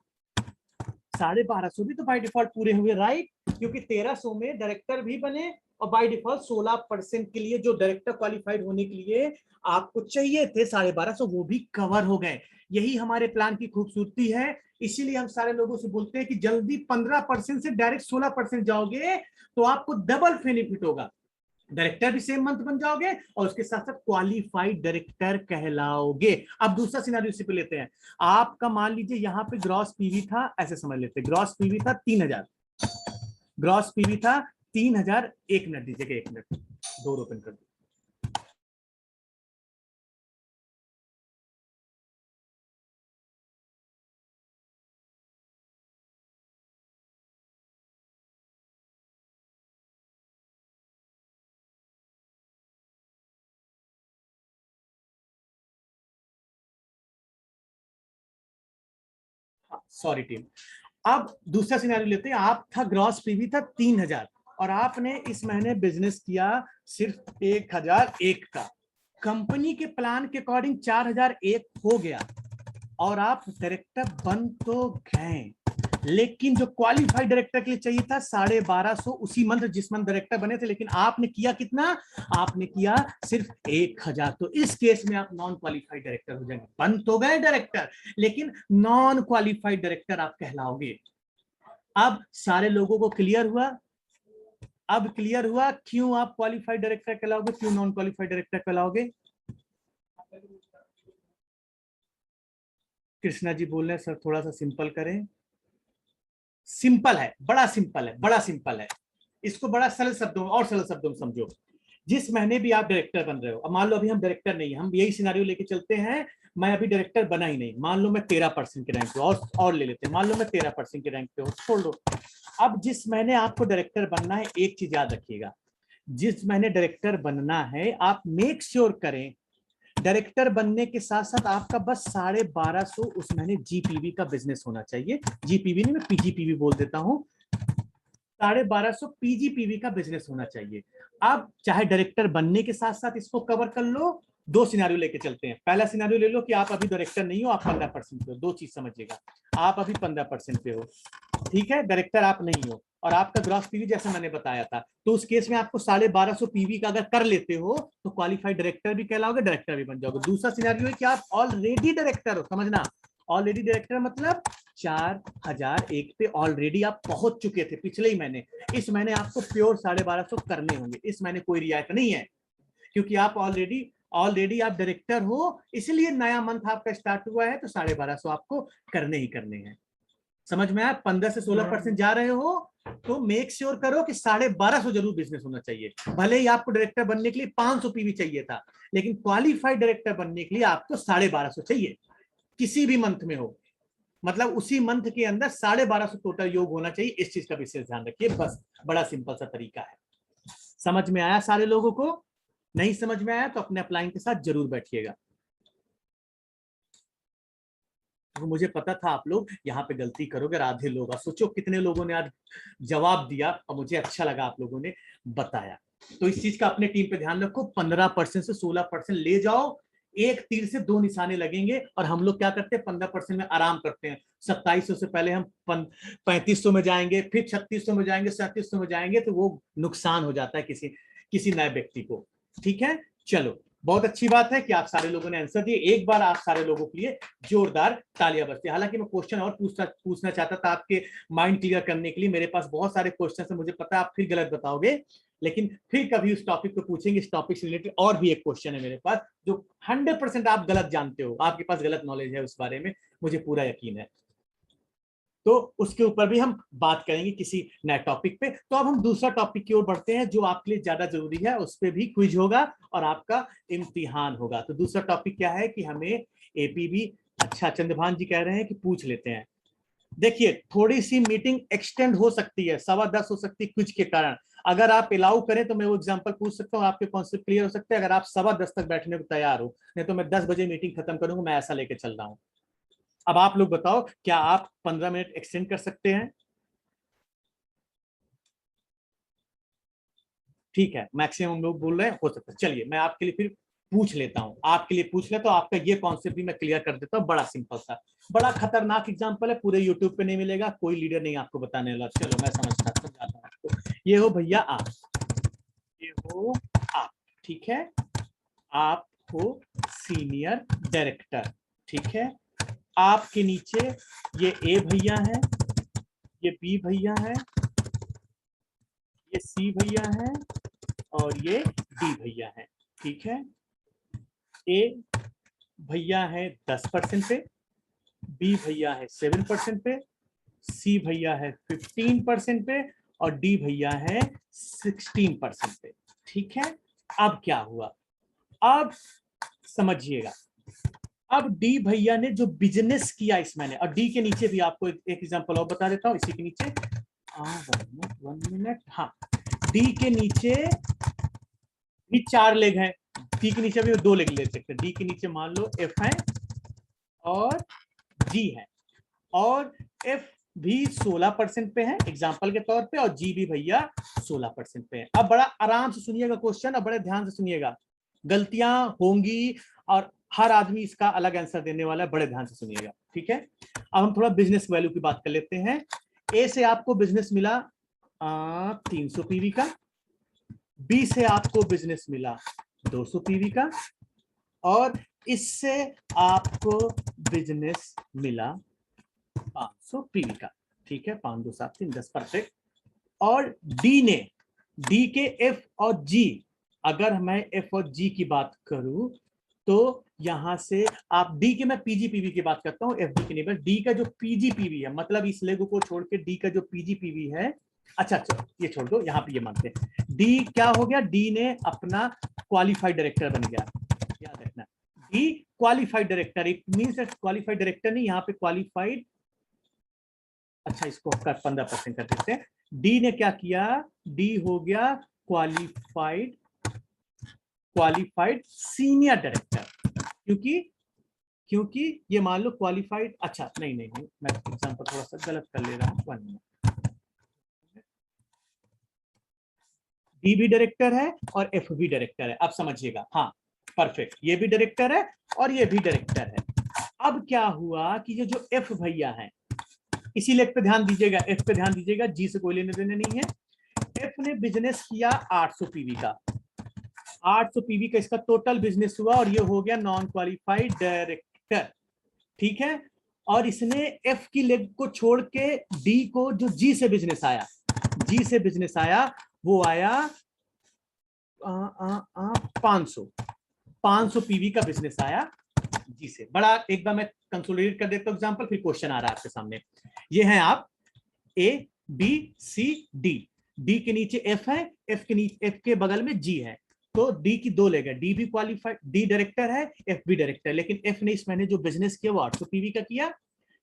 1250 भी तो बाय डिफॉल्ट पूरे हुए, राइट? क्योंकि 1300 में डायरेक्टर भी बने और बाय डिफॉल्ट 16% के लिए जो डायरेक्टर क्वालिफाइड होने के लिए आपको चाहिए थे 1250, वो भी कवर हो गए। यही हमारे प्लान की खूबसूरती है। इसीलिए हम सारे लोगों से बोलते हैं कि जल्दी 15% से डायरेक्ट 16% जाओगे तो आपको डबल बेनिफिट होगा। डायरेक्टर भी सेम मंथ बन जाओगे और उसके साथ साथ क्वालिफाइड डायरेक्टर कहलाओगे। अब दूसरा सिनेरियो इसी पे लेते हैं। आपका मान लीजिए यहाँ पे ग्रॉस पीवी था, ऐसे समझ लेते हैं, ग्रॉस पीवी था 3000, ग्रॉस पीवी था 3000। 1 मिनट दीजिएगा, 1 मिनट, डोर ओपन कर दो। Sorry team. अब दूसरा सिनेरियो लेते हैं। आप था, ग्रॉस पीवी था 3000 और आपने इस महीने बिजनेस किया सिर्फ 1001 का। कंपनी के प्लान के अकॉर्डिंग 4001 हो गया और आप डायरेक्टर बन तो गए, लेकिन जो क्वालिफाइड डायरेक्टर के लिए चाहिए था 1250 उसी मंथ जिस मंथ डायरेक्टर बने थे, लेकिन आपने किया कितना, आपने किया सिर्फ 1000। तो इस केस में आप नॉन क्वालिफाइड डायरेक्टर हो जाएंगे। बन तो गए डायरेक्टर, लेकिन नॉन क्वालिफाइड डायरेक्टर आप कहलाओगे। अब सारे लोगों को क्लियर हुआ? अब क्लियर हुआ क्यों आप क्वालिफाइड डायरेक्टर कहलाओगे, क्यों non qualified director कहलाओगे? Krishna ji बोल रहे हैं सर थोड़ा सा सिंपल करें। सिंपल है, बड़ा सिंपल है, बड़ा सिंपल है। इसको बड़ा सरल शब्दों और सरल शब्दों में समझो। जिस महीने भी आप डायरेक्टर बन रहे हो, अब मान लो अभी हम डायरेक्टर नहीं है, हम यही सिनेरियो लेके चलते हैं, मैं अभी डायरेक्टर बना ही नहीं, मान लो मैं 13% के रैंक पे, और ले लेते हैं, मान लो मैं 13% के रैंक पे हूँ, छोड़ दो। अब जिस महीने आपको डायरेक्टर बनना है, एक चीज याद रखिएगा, जिस महीने डायरेक्टर बनना है आप मेक श्योर करें डायरेक्टर बनने के साथ साथ आपका बस 1250 उस महीने जीपीवी का बिजनेस होना चाहिए। जीपीवी नहीं, मैं पीजीपीवी बोल देता हूं। 1250 पीजीपीवी का बिजनेस होना चाहिए। अब चाहे डायरेक्टर बनने के साथ साथ इसको कवर कर लो। 2 सिनेरियो लेके चलते हैं। पहला सिनेरियो ले लो कि आप अभी डायरेक्टर नहीं हो, आप 15% पे हो। 2 चीज समझिएगा, आप अभी 15% पे हो, ठीक है, डायरेक्टर आप नहीं हो, और आपका ग्रॉस पीवी जैसे मैंने बताया था, तो उस केस में आपको 1250 पीवी का अगर कर लेते हो तो क्वालिफाइड डायरेक्टर भी कहलाओगे, डायरेक्टर भी बन जाओगे। दूसरा सिनेरियो है कि आप ऑलरेडी डायरेक्टर हो, समझना, ऑलरेडी डायरेक्टर मतलब 4001 पे ऑलरेडी आप पहुंच चुके थे पिछले ही महीने। इस महीने आपको प्योर 1250 करने होंगे, इस महीने कोई रियायत नहीं है, क्योंकि आप ऑलरेडी आप डायरेक्टर हो, इसलिए नया मंथ आपका स्टार्ट हुआ है, तो 1250 आपको करने ही करने हैं। समझ में आया? 15 से 16% जा रहे हो तो मेक श्योर करो कि 1250 जरूर बिजनेस होना चाहिए। भले ही आपको डायरेक्टर बनने के लिए 500 पीवी चाहिए था, लेकिन क्वालिफाइड डायरेक्टर बनने के लिए आपको 1250 चाहिए, किसी भी मंथ में हो, मतलब उसी मंथ के अंदर 1250 टोटल योग होना चाहिए। इस चीज का विशेष ध्यान रखिए, बस बड़ा सिंपल सा तरीका है। समझ में आया सारे लोगों को? नहीं समझ में आया तो अपने अपलाइन के साथ जरूर बैठिएगा। तो मुझे पता था आप लोग यहाँ पे गलती करोगे, आधे लोग। सोचो कितने लोगों ने आज जवाब दिया और मुझे अच्छा लगा आप लोगों ने बताया। तो इस चीज का अपने टीम पे ध्यान रखो, 15% से 16% ले जाओ, एक तीर से दो निशाने लगेंगे। और हम लोग क्या करते हैं, 15% में आराम करते हैं। 2700 से पहले हम 3500 में जाएंगे, फिर 3600 में जाएंगे, 3700 में जाएंगे, तो वो नुकसान हो जाता है किसी नए व्यक्ति को। ठीक है, चलो बहुत अच्छी बात है कि आप सारे लोगों ने आंसर दिए। एक बार आप सारे लोगों के लिए जोरदार तालियां बजती। हालांकि मैं क्वेश्चन और पूछना चाहता था आपके माइंड क्लियर करने के लिए। मेरे पास बहुत सारे क्वेश्चन है, मुझे पता है आप फिर गलत बताओगे, लेकिन फिर कभी उस टॉपिक को पूछेंगे। इस टॉपिक से रिलेटेड और भी एक क्वेश्चन है मेरे पास जो 100% आप गलत जानते हो, आपके पास गलत नॉलेज है उस बारे में, मुझे पूरा यकीन है। तो उसके ऊपर भी हम बात करेंगे किसी नए टॉपिक पे। तो अब हम दूसरा टॉपिक की ओर बढ़ते हैं जो आपके लिए ज्यादा जरूरी है। उस पर भी क्विज होगा और आपका इम्तिहान होगा। तो दूसरा टॉपिक क्या है कि हमें एपीबी, अच्छा चंद्रभान जी कह रहे हैं कि पूछ लेते हैं। देखिए थोड़ी सी मीटिंग एक्सटेंड हो सकती है, 10:15 हो सकती है क्विज के कारण। अगर आप अलाउ करें तो मैं वो एग्जांपल पूछ सकता हूँ, आपके कॉन्सेप्ट क्लियर हो सकते हैं अगर आप 10:15 तक बैठने को तैयार हो। नहीं तो मैं 10 बजे मीटिंग खत्म करूंगा, मैं ऐसा लेके चल रहा हूँ। अब आप लोग बताओ, क्या आप 15 मिनट एक्सटेंड कर सकते हैं? ठीक है, मैक्सिमम लोग बोल रहे हैं हो सकता है। चलिए मैं आपके लिए फिर पूछ लेता हूं, आपके लिए पूछ लेता हूं। आपका ये कॉन्सेप्ट भी मैं क्लियर कर देता हूं। बड़ा सिंपल सा, बड़ा खतरनाक एग्जांपल है, पूरे यूट्यूब पे नहीं मिलेगा, कोई लीडर नहीं आपको बताने वाला। चलो मैं समझता हूं आपको। ये हो भैया आप, ये हो आप, ठीक है, आप हो सीनियर डायरेक्टर, ठीक है। आपके नीचे ये ए भैया है, ये बी भैया है, ये सी भैया है और ये डी भैया है, ठीक है। ए भैया है 10% पे, बी भैया है 7% पे, सी भैया है 15% पे और डी भैया है 16% पे, ठीक है। अब क्या हुआ, अब समझिएगा। अब डी भैया ने जो बिजनेस किया इस महीने, और डी के नीचे भी आपको एक एग्जांपल और बता देता हूं इसी के नीचे। 1 मिनट, हाँ, डी के नीचे भी 4 लेग हैं, डी के नीचे भी 2 लेग ले सकते हैं। डी के नीचे मान लो एफ है और जी है, और एफ भी 16% पे है एग्जांपल के तौर पे, और जी भी भैया 16% पे है। अब बड़ा आराम से सुनिएगा क्वेश्चन, और बड़े ध्यान से सुनिएगा, गलतियां होंगी और हर आदमी इसका अलग आंसर देने वाला है, बड़े ध्यान से सुनिएगा, ठीक है। अब हम थोड़ा बिजनेस वैल्यू की बात कर लेते हैं। ए से आपको बिजनेस मिला 300 पीवी का, बी से आपको बिजनेस मिला 200 पीवी का, और इससे आपको बिजनेस मिला 500 पीवी का, ठीक है। 5 2 7 3 10, परफेक्ट। और डी ने, डी के एफ और जी, अगर मैं एफ और जी की बात करूं तो यहां से आप डी के, मैं पीजीपीवी की बात करता हूं, एफ डी के नहीं, डी का जो पीजीपीवी है, मतलब इस लेगो को छोड़ के डी का जो पीजीपीवी है, अच्छा ये छोड़ दो, यहाँ पे ये मानते हैं। डी क्या हो गया, डी ने अपना क्वालिफाइड डायरेक्टर बन गया, याद रखना। D qualified director, it means qualified director नहीं, यहाँ पे क्वालिफाइड, अच्छा इसको 15% कर देते हैं। डी ने क्या किया, डी हो गया क्वालिफाइड सीनियर डायरेक्टर, क्योंकि ये मान लो क्वालिफाइड, अच्छा नहीं मैं एग्जांपल थोड़ा सा गलत कर ले रहा हूं। डी भी डायरेक्टर है और एफ भी डायरेक्टर है, अब समझिएगा, हाँ परफेक्ट, ये भी डायरेक्टर है और ये भी डायरेक्टर है। अब क्या हुआ कि ये जो एफ भैया है, इसी लेग पे ध्यान दीजिएगा, एफ पे ध्यान दीजिएगा, जी से कोई लेने देने नहीं है। एफ ने बिजनेस किया 800 पीवी का, 800 पीवी का इसका टोटल बिजनेस हुआ, और ये हो गया नॉन क्वालिफाइड डायरेक्टर, ठीक है। और इसने एफ की लेग को छोड़ के डी को, जो जी से बिजनेस आया, जी से बिजनेस आया, वो आया 500 पीवी का बिजनेस आया जी से। बड़ा एक बार मैं कंसोलिडेट कर देता हूं एग्जांपल, फिर क्वेश्चन आ रहा है आपके सामने। ये है आप A B C D, D के नीचे एफ है, एफ के बगल में जी है, तो डी की 2 लेग है, डी भी क्वालिफाइड, डी डायरेक्टर है, एफ भी डायरेक्टर, लेकिन एफ ने इस महीने जो बिजनेस किया वो 800 पीवी का किया,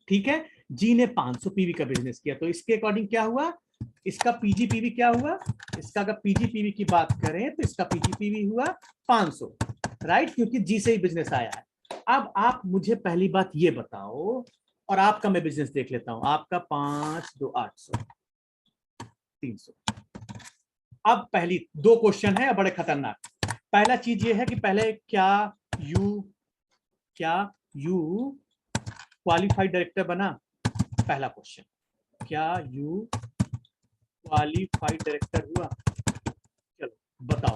ठीक है। जी ने 500 पीवी का बिजनेस किया, तो इसके अकॉर्डिंग क्या हुआ, इसका पीजीपीवी क्या हुआ, इसका अगर पीजीपीवी की बात करें तो इसका पीजीपीवी हुआ 500, राइट, क्योंकि जी से ही बिजनेस आया है। अब आप मुझे पहली बात ये बताओ और आपका मैं बिजनेस देख लेता हूं, आपका 5 2 800 300। अब पहली 2 क्वेश्चन है बड़े खतरनाक। पहला चीज ये है कि पहले क्या यू क्वालिफाइड डायरेक्टर बना? पहला क्वेश्चन, क्या यू क्वालिफाइड डायरेक्टर हुआ? चलो बताओ,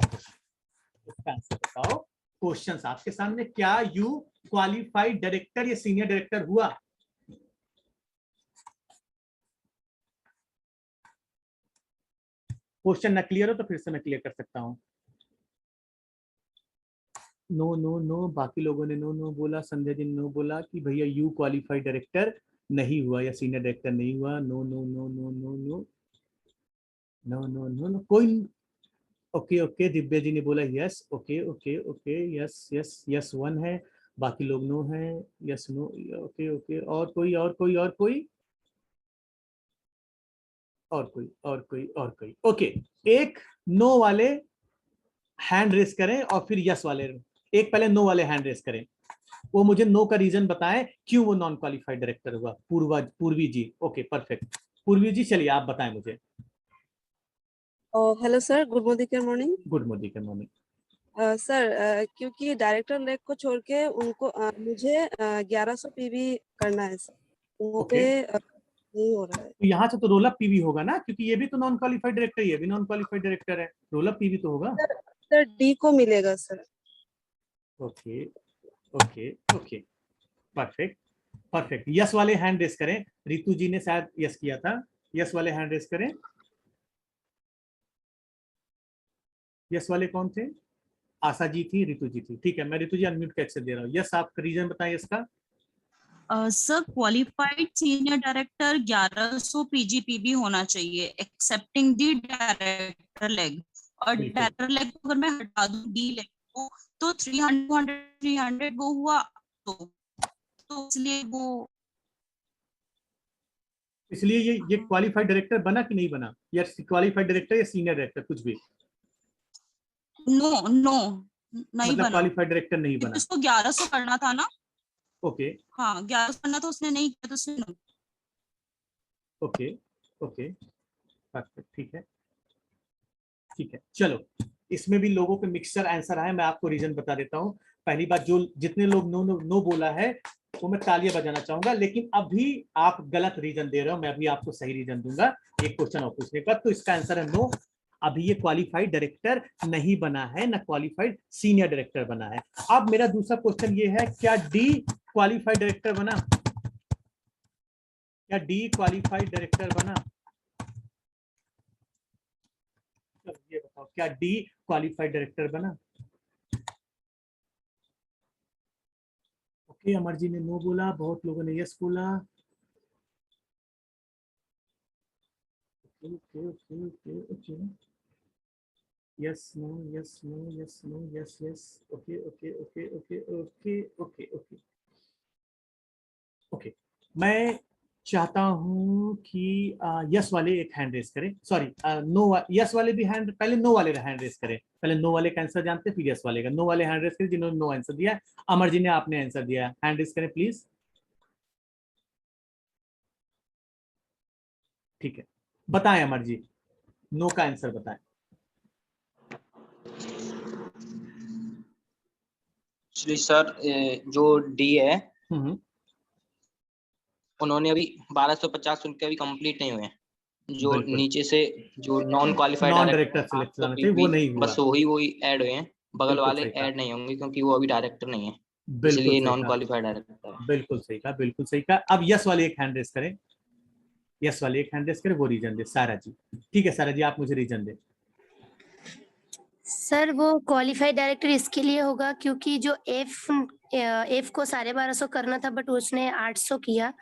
इसका आंसर बताओ। क्वेश्चंस आपके सामने, क्या यू क्वालिफाइड डायरेक्टर या सीनियर डायरेक्टर हुआ? क्वेश्चन ना क्लियर हो तो फिर से मैं क्लियर कर सकता हूं। नो नो नो, बाकी लोगों ने नो नो बोला, संजय जी ने नो बोला कि भैया यू क्वालिफाइड डायरेक्टर नहीं हुआ या सीनियर डायरेक्टर नहीं हुआ। No no no no no no no no no no कोई। ओके ओके, दिव्या जी ने बोला yes. Okay okay okay, yes yes yes 1 है, बाकी लोग नो है। Yes no, okay okay. और कोई और कोई और कोई और कोई और कोई और कोई? ओके, एक नो वाले हैंड रेस करें और फिर यस वाले, एक पहले नो वाले हैंड रेस करें, वो मुझे नो का रीजन बताएं क्यों वो नॉन क्वालिफाइड डायरेक्टर हुआ। पूर्वी जी, ओके परफेक्ट। पूर्वी जी चलिए आप बताएं मुझे। Hello sir, good morning. Good morning, good morning. Sir क्योंकि डायरेक्टर लेग को छोड़ के उनको मुझे 1100 पीवी करना है सर, वो पे नहीं हो रहा है। तो यहाँ से तो रोल अप पीवी होगा ना, क्योंकि ये भी तो नॉन क्वालिफाइड डायरेक्टर, ये भी नॉन क्वालिफाइड डायरेक्टर है, रोल अप पीवी तो होगा। सर डी को मिलेगा sir. Okay okay okay, perfect perfect. Yes वाले हैंड रेस करें। रितु जी ने शायद यस किया था, यस वाले हैंड रेस करें। यस वाले कौन थे? आशा जी थी, रितु जी थी। ठीक है, मैं रितु जी अनम्यूट कैसे दे रहा हूँ। यस, आपका रीजन बताएं इसका। सर क्वालिफाइड सीनियर डायरेक्टर 1100 पीजीपीबी होना चाहिए एक्सेप्टिंग द डायरेक्टर लेग, और डायरेक्टर लेग अगर मैं हटा दूं डी लेग को तो 300 वो हुआ, तो इसलिए वो, इसलिए ये क्वालिफाइड डायरेक्टर बना कि नहीं बना, या क्वालिफाइड डायरेक्टर या सीनियर डायरेक्टर कुछ भी? नो नहीं मतलब बना, क्वालिफाइड डायरेक्टर नहीं बना। उसको 1100 करना था ना। ओके हाँ 1100 करना था, उसने नहीं किया तो उसने no। ओके ओके, परफेक्ट, ठीक है ठीक है। चलो, इसमें भी लोगों के मिक्सचर आंसर आए, मैं आपको रीजन बता देता हूँ। पहली बात, जो जितने लोग नो नो नो बोला है वो मैं तालियां बजाना चाहूंगा, लेकिन अभी आप गलत रीजन दे रहे हो, मैं अभी आपको सही रीजन दूंगा एक क्वेश्चन और पूछने का। तो इसका आंसर है नो, अभी ये क्वालिफाइड डायरेक्टर नहीं बना है, ना क्वालिफाइड सीनियर डायरेक्टर बना है। अब मेरा दूसरा क्वेश्चन ये है, क्या डी क्वालिफाइड डायरेक्टर बना? क्या डी क्वालिफाइड डायरेक्टर बना? ये बताओ, क्या डी क्वालिफाइड डायरेक्टर बना? ओके, अमर जी ने नो बोला, बहुत लोगों ने यस बोला। Okay okay okay okay, yes no yes no yes no yes yes, okay okay okay okay okay okay okay okay. मैं चाहता हूं कि यस वाले एक हैंड रेस करें, सॉरी नो, यस वाले भी हैंड, पहले नो वाले हैंड रेस करें, पहले नो वाले का आंसर जानते फिर यस वाले का। नो वाले हैंड रेस करें जिन्होंने नो आंसर दिया। अमर जी ने, आपने आंसर दिया, हैंड रेस करें प्लीज। ठीक है, बताएं अमर जी, नो का आंसर बताएं। सर जो डी है उन्होंने अभी 1250 उनके अभी कंप्लीट नहीं हुए हैं, जो नीचे से जो नॉन क्वालिफाइड डायरेक्टर सिलेक्शन आना चाहिए वो नहीं हुआ, बस वही ऐड हुए हैं, बगल वाले ऐड नहीं होंगे क्योंकि वो अभी डायरेक्टर नहीं है, इसलिए नॉन क्वालिफाइड डायरेक्टर है। बिल्कुल सही कहा, बिल्कुल सही कहा। अब यस वाले एक हैंड रेस करें, यस वाले एक हैंड रेस करें, वो रीजन दे सारा जी। ठीक है सारा जी, आप मुझे रीजन दे। सर वो क्वालिफाइड डायरेक्टर इसके लिए होगा क्योंकि जो एफ को 1250 करना था बट उसने 800 किया,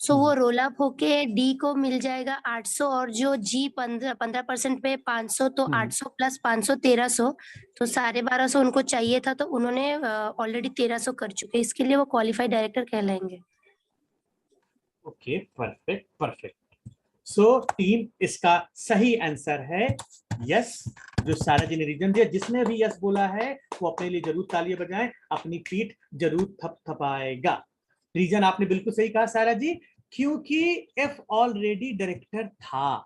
सो वो रोल अप होके डी को मिल जाएगा 800, और जो जी 15% पे 500, तो 800 प्लस 500 1300, तो 1250 उनको चाहिए था, तो उन्होंने ऑलरेडी 1300 कर चुके, इसके लिए वो क्वालिफाइड डायरेक्टर कहलाएंगे। Okay, perfect perfect. So team, इसका सही आंसर है यस, जो सारा जी ने रीजन दिया। जिसने भी यस बोला है वो अपने लिए जरूर तालियां बजाएं, अपनी पीठ जरूर थपथपाएगा। रीजन आपने बिल्कुल सही कहा सारा जी, क्योंकि एफ ऑलरेडी डायरेक्टर था,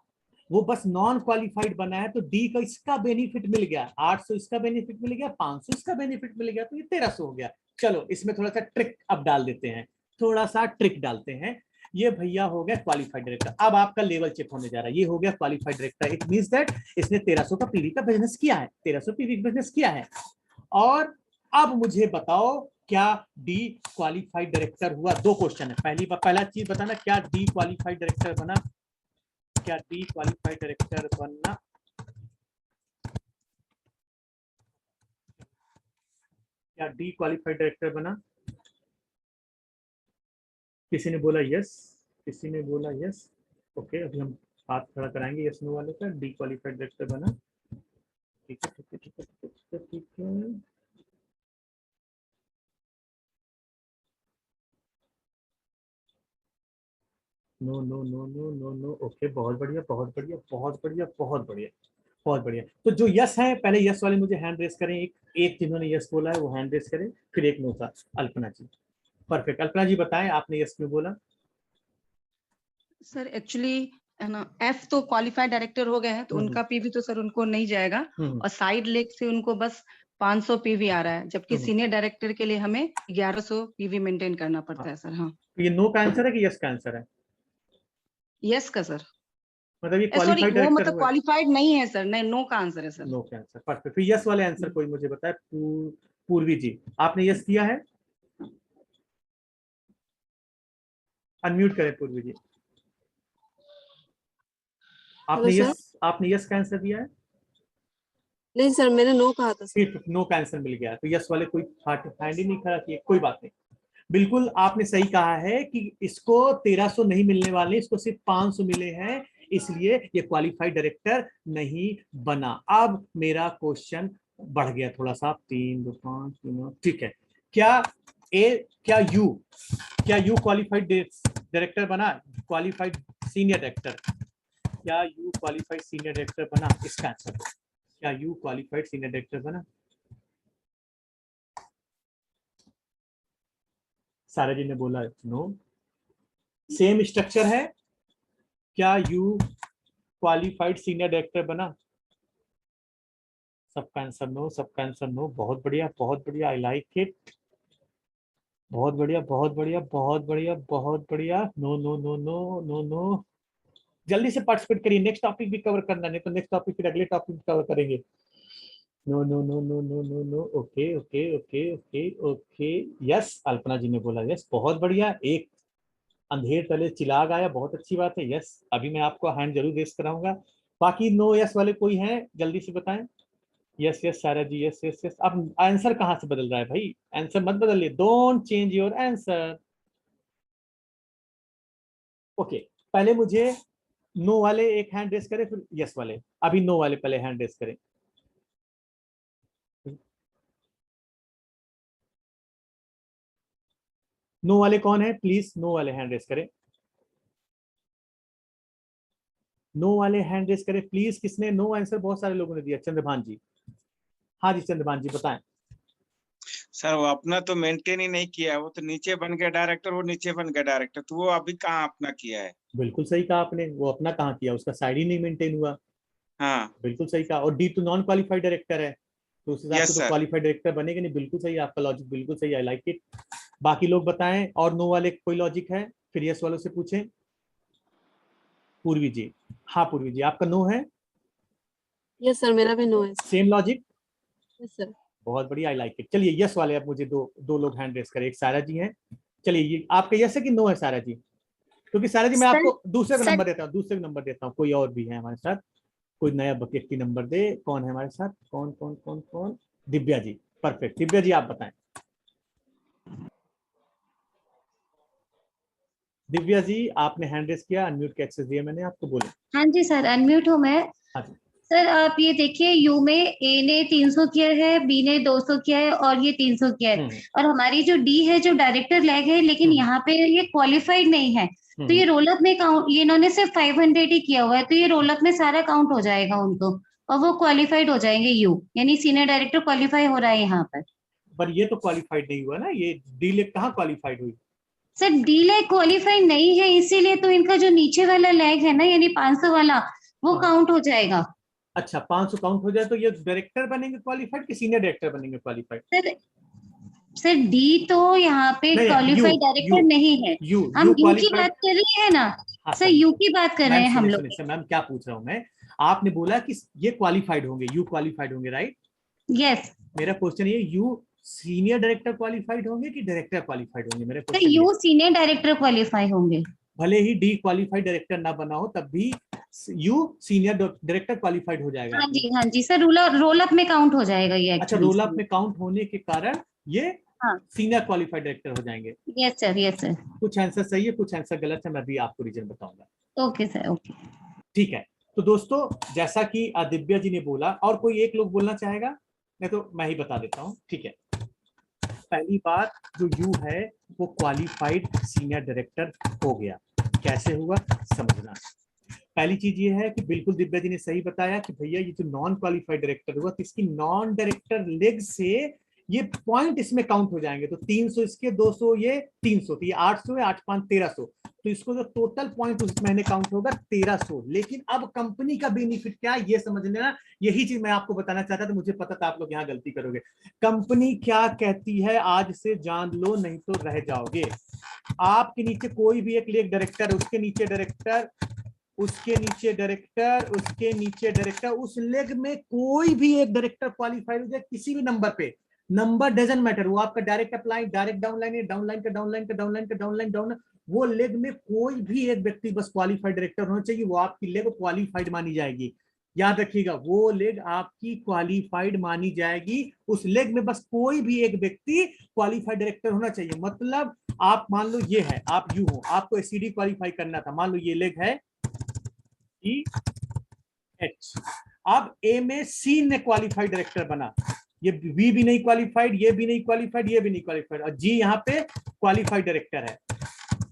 वो बस नॉन क्वालिफाइड बना है, तो डी का इसका बेनिफिट मिल गया, 800 इसका बेनिफिट मिल गया, 500 इसका बेनिफिट मिल गया, तो ये 1300 हो गया। चलो इसमें थोड़ा सा ट्रिक अब डाल देते हैं, थोड़ा सा ट्रिक डालते हैं। ये भैया हो गया क्वालिफाइड डायरेक्टर, अब आपका लेवल चेक होने जा रहा है। ये हो गया qualified director, it means that इसने 1300 का पीवी का बिजनेस किया है, 1300 पीवी का बिजनेस किया है। और अब मुझे बताओ क्या डी क्वालिफाइड डायरेक्टर हुआ? दो क्वेश्चन है, पहला चीज बताना, क्या डी क्वालिफाइड डायरेक्टर बना? क्या डी क्वालिफाइड डायरेक्टर बनना? क्या डी क्वालिफाइड डायरेक्टर बना? किसी ने बोला यस, किसी ने बोला यस। ओके, अभी हम हाथ खड़ा कराएंगे यस नो वाले का। डी क्वालिफाइड डायरेक्टर बना, ठीक है ठीक है ठीक है ठीक है ठीक है। No no no no no no, okay, बहुत बढ़िया बहुत बढ़िया बहुत बढ़िया बहुत बढ़िया बहुत बढ़िया। तो जो यस है, पहले यस वाले मुझे हैंड रेस करें, एक जिन्होंने यस बोला है वो हैंड रेस करें, फिर एक नो था। अल्पना जी, परफेक्ट। अल्पना जी बताएं, आपने यस क्यों बोला? सर एक्चुअली है ना, एफ तो क्वालिफाइड डायरेक्टर हो गए हैं, तो उनका पीवी तो सर उनको नहीं जाएगा, और साइड लेग से उनको बस 500 पीवी आ रहा है, जबकि सीनियर डायरेक्टर के लिए हमें 1100 पीवी मेंटेन करना पड़ता है सर। हाँ, तो ये नो का आंसर है कि यस का आंसर है? यस का सर, मतलब ये सॉरी क्वालिफाइड वो डायरेक्टर मतलब क्वालिफाइड नहीं है सर, नहीं, नो का आंसर है सर। नो का आंसर, परफेक्ट। फिर यस वाले आंसर कोई मुझे बताए। पूर्वी जी, आपने यस किया है? अनम्यूट करें पूर्वी जी। आपने यस का आंसर दिया है? नहीं सर, मैंने नो कहा था सर। सिर्फ नो का आंसर मिल गया, तो यस वाले कोई हैंड ही नहीं खड़ा किए, कोई बात नहीं। बिल्कुल आपने सही कहा है कि इसको 1300 नहीं मिलने वाले, इसको सिर्फ 500 मिले हैं, इसलिए ये क्वालिफाइड डायरेक्टर नहीं बना। अब मेरा क्वेश्चन बढ़ गया थोड़ा सा, 3 2 5 3, ठीक है। क्या यू क्वालिफाइड डायरेक्टर बना? क्वालिफाइड सीनियर डायरेक्टर, क्या यू क्वालिफाइड सीनियर डायरेक्टर बना? इसका आंसर क्या यू क्वालिफाइड सीनियर डायरेक्टर बना? सारा जी ने बोला नो। सेम स्ट्रक्चर है, क्या यू क्वालिफाइड सीनियर डायरेक्टर बना? सबका आंसर नो, सबका आंसर नो। बहुत बढ़िया बहुत बढ़िया, आई लाइक इट। बहुत बढ़िया बहुत बढ़िया बहुत बढ़िया बहुत बढ़िया। No no no no no no, जल्दी से पार्टिसिपेट करिए, नेक्स्ट टॉपिक भी कवर करना, नहीं तो नेक्स्ट टॉपिक फिर अगले टॉपिक कवर करेंगे। No no no no no no no, okay okay okay okay okay, yes. Alpana ji ने बोला यस, बहुत बढ़िया। एक अंधेर तले चिराग आया, बहुत अच्छी बात है, यस। अभी मैं आपको हैंड जरूर रेस कराऊंगा। बाकी नो यस वाले कोई हैं, जल्दी से बताएं। यस यस सारा जी, यस यस यस। अब आंसर कहाँ से बदल रहा है भाई? आंसर मत बदलिए, don't change your answer. Okay, पहले मुझे नो वाले एक हैंड रेस करें, फिर यस वाले। अभी नो वाले पहले हैंड रेस करें। नो वाले कौन है? प्लीज नो वाले हैंड रेस करें, नो वाले हैंड रेस करें प्लीज। किसने नो आंसर? बहुत सारे लोगों ने दिया। चंद्रभान जी, हाँ जी चंद्रभान जी बताएं। सर वो अपना तो मेंटेन ही नहीं किया, वो तो नीचे बन गया डायरेक्टर, वो नीचे बन गया डायरेक्टर, तो वो अभी कहाँ अपना किया है? बिल्कुल सही कहा आपने, वो अपना कहाँ किया, उसका साइड ही नहीं मेंटेन हुआ। हाँ बिल्कुल सही कहा। और डी तो नॉन क्वालिफाइड डायरेक्टर है, तो उस हिसाब से तो क्वालिफाइड डायरेक्टर बनेगा नहीं। बिल्कुल सही, आपका लॉजिक बिल्कुल सही, आई लाइक इट। बाकी लोग बताएं, और नो वाले कोई लॉजिक है? फिर यस वालों से पूछें। पूर्वी जी, हाँ पूर्वी जी आपका नो है? यस सर, मेरा भी नो है। Same logic? Yes sir. बहुत बढ़िया, आई लाइक इट। चलिए यस वाले अब मुझे दो लोग हैंड रेस करें। एक सारा जी हैं, चलिए ये आपका यस है कि नो है सारा जी? क्योंकि सारा जी मैं आपको दूसरे का नंबर देता हूँ, दूसरे का नंबर देता हूँ। कोई और भी है हमारे साथ, कोई नया व्यक्ति नंबर दे। कौन है हमारे साथ? कौन कौन कौन कौन? दिव्या जी, परफेक्ट। दिव्या जी आप बताएं। दिव्या जी आपने हैंड रेस किया, अनम्यूट का एक्सेस दिया मैंने आपको, बोले। हाँ जी सर, अनम्यूट हूँ मैं। हाँ जी सर आप ये देखिए, यू में ए ने 300 किया है, बी ने 200 किया है और ये 300 किया है, और हमारी जो डी है जो डायरेक्टर लैग है, लेकिन यहाँ पे ये क्वालिफाइड नहीं है, तो ये रोल अप में काउंट, ये इन्होंने सिर्फ 500 ही किया हुआ है, तो ये रोल अप में सारा काउंट हो जाएगा उनको, और वो क्वालिफाइड हो जाएंगे यू, यानी सीनियर डायरेक्टर क्वालिफाई हो रहा है यहाँ पर। ये तो क्वालिफाइड नहीं हुआ ना, ये डी लेग कहाँ क्वालिफाइड हुई? सर डी लैग क्वालिफाई नहीं है, इसीलिए तो इनका जो नीचे वाला लैग है ना, यानी 500 वाला, वो काउंट हो जाएगा। अच्छा, 500 काउंट हो जाए तो ये डायरेक्टर बनेंगे क्वालिफाइड कि सीनियर डायरेक्टर बनेंगे क्वालिफाइड? सर डी तो यहाँ पे क्वालिफाइड डायरेक्टर नहीं है, हम यू की बात कर रहे हैं ना। हाँ, सर यू की बात कर रहे हैं हम लोग। मैम क्या पूछ रहा हूँ मैं, आपने बोला कि ये क्वालिफाइड होंगे, यू क्वालिफाइड होंगे, राइट? यस। मेरा क्वेश्चन ये, यू सीनियर डायरेक्टर क्वालिफाइड होंगे कि डायरेक्टर क्वालिफाइड होंगे? मेरा sir question you senior director qualify होंगे। भले ही डी क्वालिफाइड डायरेक्टर ना बना हो तब भी यू सीनियर डायरेक्टर क्वालिफाइड हो जाएगा। हाँ जी सर, रोल अप में काउंट हो जाएगा ये। अच्छा, रोल अप में काउंट होने के कारण ये सीनियर क्वालिफाइड डायरेक्टर हो जाएंगे। Yes sir, yes sir. कुछ आंसर सही है, कुछ आंसर गलत है, मैं भी आपको रीजन बताऊंगा। Okay sir, okay. ठीक है, तो दोस्तों जैसा कि दिव्या जी ने बोला, और कोई एक लोग बोलना चाहेगा? नहीं तो मैं ही बता देता हूँ। ठीक है, पहली बात, जो यू है वो क्वालिफाइड सीनियर डायरेक्टर हो गया। कैसे हुआ समझना। पहली चीज ये है कि बिल्कुल दिव्या जी ने सही बताया कि भैया ये जो नॉन क्वालिफाइड डायरेक्टर हुआ, तो इसकी नॉन डायरेक्टर लेग से ये पॉइंट इसमें काउंट हो जाएंगे। तो 300 इसके, 200 ये, 300, तो ये 800 है, 8 5 1300, तो इसको जो टोटल पॉइंट उस महीने काउंट होगा 1300। लेकिन अब कंपनी का बेनिफिट क्या है ये समझ लेना, यही चीज मैं आपको बताना चाहता था, मुझे पता था आप लोग यहाँ गलती करोगे। कंपनी क्या कहती है आज से जान लो, नहीं तो रह जाओगे। आपके नीचे कोई भी एक लेग डायरेक्टर, उसके नीचे डायरेक्टर, उसके नीचे डायरेक्टर, उसके नीचे डायरेक्टर, उस लेग में कोई भी एक डायरेक्टर क्वालिफाइड हो जाए किसी भी नंबर पे, नंबर डजंट मैटर, वो आपका डायरेक्ट अपलाइन, डायरेक्ट डाउनलाइन है, डाउनलाइन का डाउनलाइन का डाउनलाइन का डाउनलाइन डाउन, वो लेग में कोई भी एक व्यक्ति बस क्वालिफाइड डायरेक्टर होना चाहिए, वो आपकी लेग क्वालिफाइड मानी जाएगी। याद रखिएगा, वो लेग आपकी क्वालिफाइड मानी जाएगी। उस लेग में बस कोई भी एक व्यक्ति क्वालिफाइड डायरेक्टर होना चाहिए। मतलब आप मान लो ये है, आप यू हो, आपको एसीडी क्वालिफाई करना था, मान लो ये लेग है एच, अब ए में सी ने क्वालिफाइड डायरेक्टर बना, ये बी भी नहीं क्वालिफाइड, ये भी नहीं क्वालिफाइड, ये भी नहीं क्वालिफाइड, और जी यहाँ पे क्वालिफाइड डायरेक्टर है,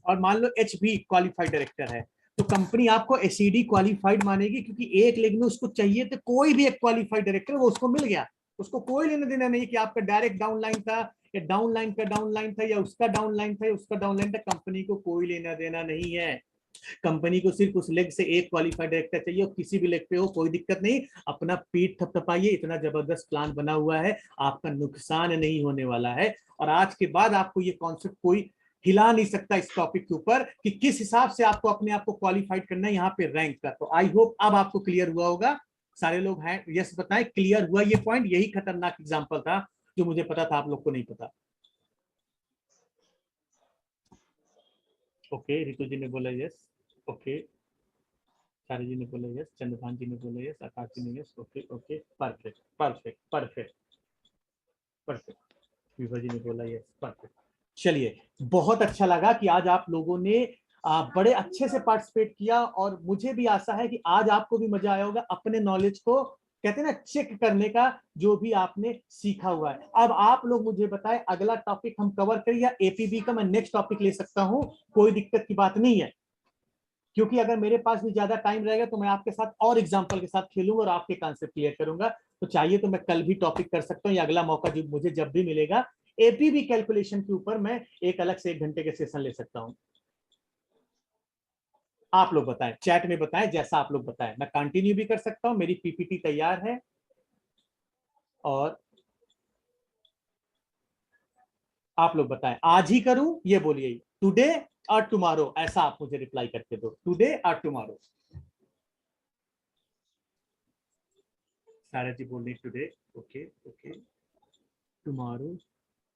और मान लो एच भी क्वालिफाइड डायरेक्टर है, तो कंपनी आपको एसीडी क्वालिफाइड मानेगी, क्योंकि एक लेग में उसको चाहिए तो कोई भी एक क्वालिफाइड डायरेक्टर, वो उसको मिल गया। उसको कोई लेना देना नहीं कि आपका डायरेक्ट डाउनलाइन था या डाउनलाइन का डाउनलाइन था या उसका डाउनलाइन था या उसका डाउनलाइन था, कंपनी को कोई लेना देना नहीं है। कंपनी को सिर्फ उस लेग से एक क्वालिफाइड डायरेक्टर चाहिए, और किसी भी लेग पे हो कोई दिक्कत नहीं, अपना पीठ थपथपाइए, इतना जबरदस्त प्लान बना हुआ है, आपका नुकसान नहीं होने वाला है। और आज के बाद आपको ये कॉन्सेप्ट कोई हिला नहीं सकता इस टॉपिक के ऊपर कि किस हिसाब से आपको अपने आप को क्वालिफाइड करना है यहाँ पे रैंक का। तो आई होप अब आपको क्लियर हुआ होगा। सारे लोग हैं यस बताएं, क्लियर हुआ ये पॉइंट? यही खतरनाक एग्जाम्पल था जो मुझे पता था आप लोग को नहीं पता। ओके, रितु जी ने बोला यस, ओके, सारी जी ने बोला यस, चंद्रभान जी ने बोला यस, आकाश जी ने yes, okay okay, perfect perfect perfect perfect, Vibha ji ने बोला यस, परफेक्ट। चलिए, बहुत अच्छा लगा कि आज आप लोगों ने बड़े अच्छे से पार्टिसिपेट किया, और मुझे भी आशा है कि आज आपको भी मजा आया होगा अपने नॉलेज को, कहते हैं ना, चेक करने का, जो भी आपने सीखा हुआ है। अब आप लोग मुझे बताएं अगला टॉपिक हम कवर करें, या एपीबी का मैं नेक्स्ट टॉपिक ले सकता हूं, कोई दिक्कत की बात नहीं है, क्योंकि अगर मेरे पास भी ज्यादा टाइम रहेगा तो मैं आपके साथ और एग्जांपल के साथ खेलूंगा और आपके कॉन्सेप्ट क्लियर करूंगा। तो चाहिए तो मैं कल भी टॉपिक कर सकता हूं, या अगला मौका जो मुझे जब भी मिलेगा, एपीबी कैलकुलेशन के ऊपर मैं एक अलग से 1 घंटे के सेशन ले सकता हूं। आप लोग बताएं, चैट में बताएं, जैसा आप लोग बताएं, मैं कंटिन्यू भी कर सकता हूं, मेरी पीपीटी तैयार है। और आप लोग बताएं, आज ही करूं ये बोलिए, टुडे और टुमारो, ऐसा आप मुझे रिप्लाई करके दो, टुडे और टुमारो। सारा जी बोल रही today, okay okay, tomorrow,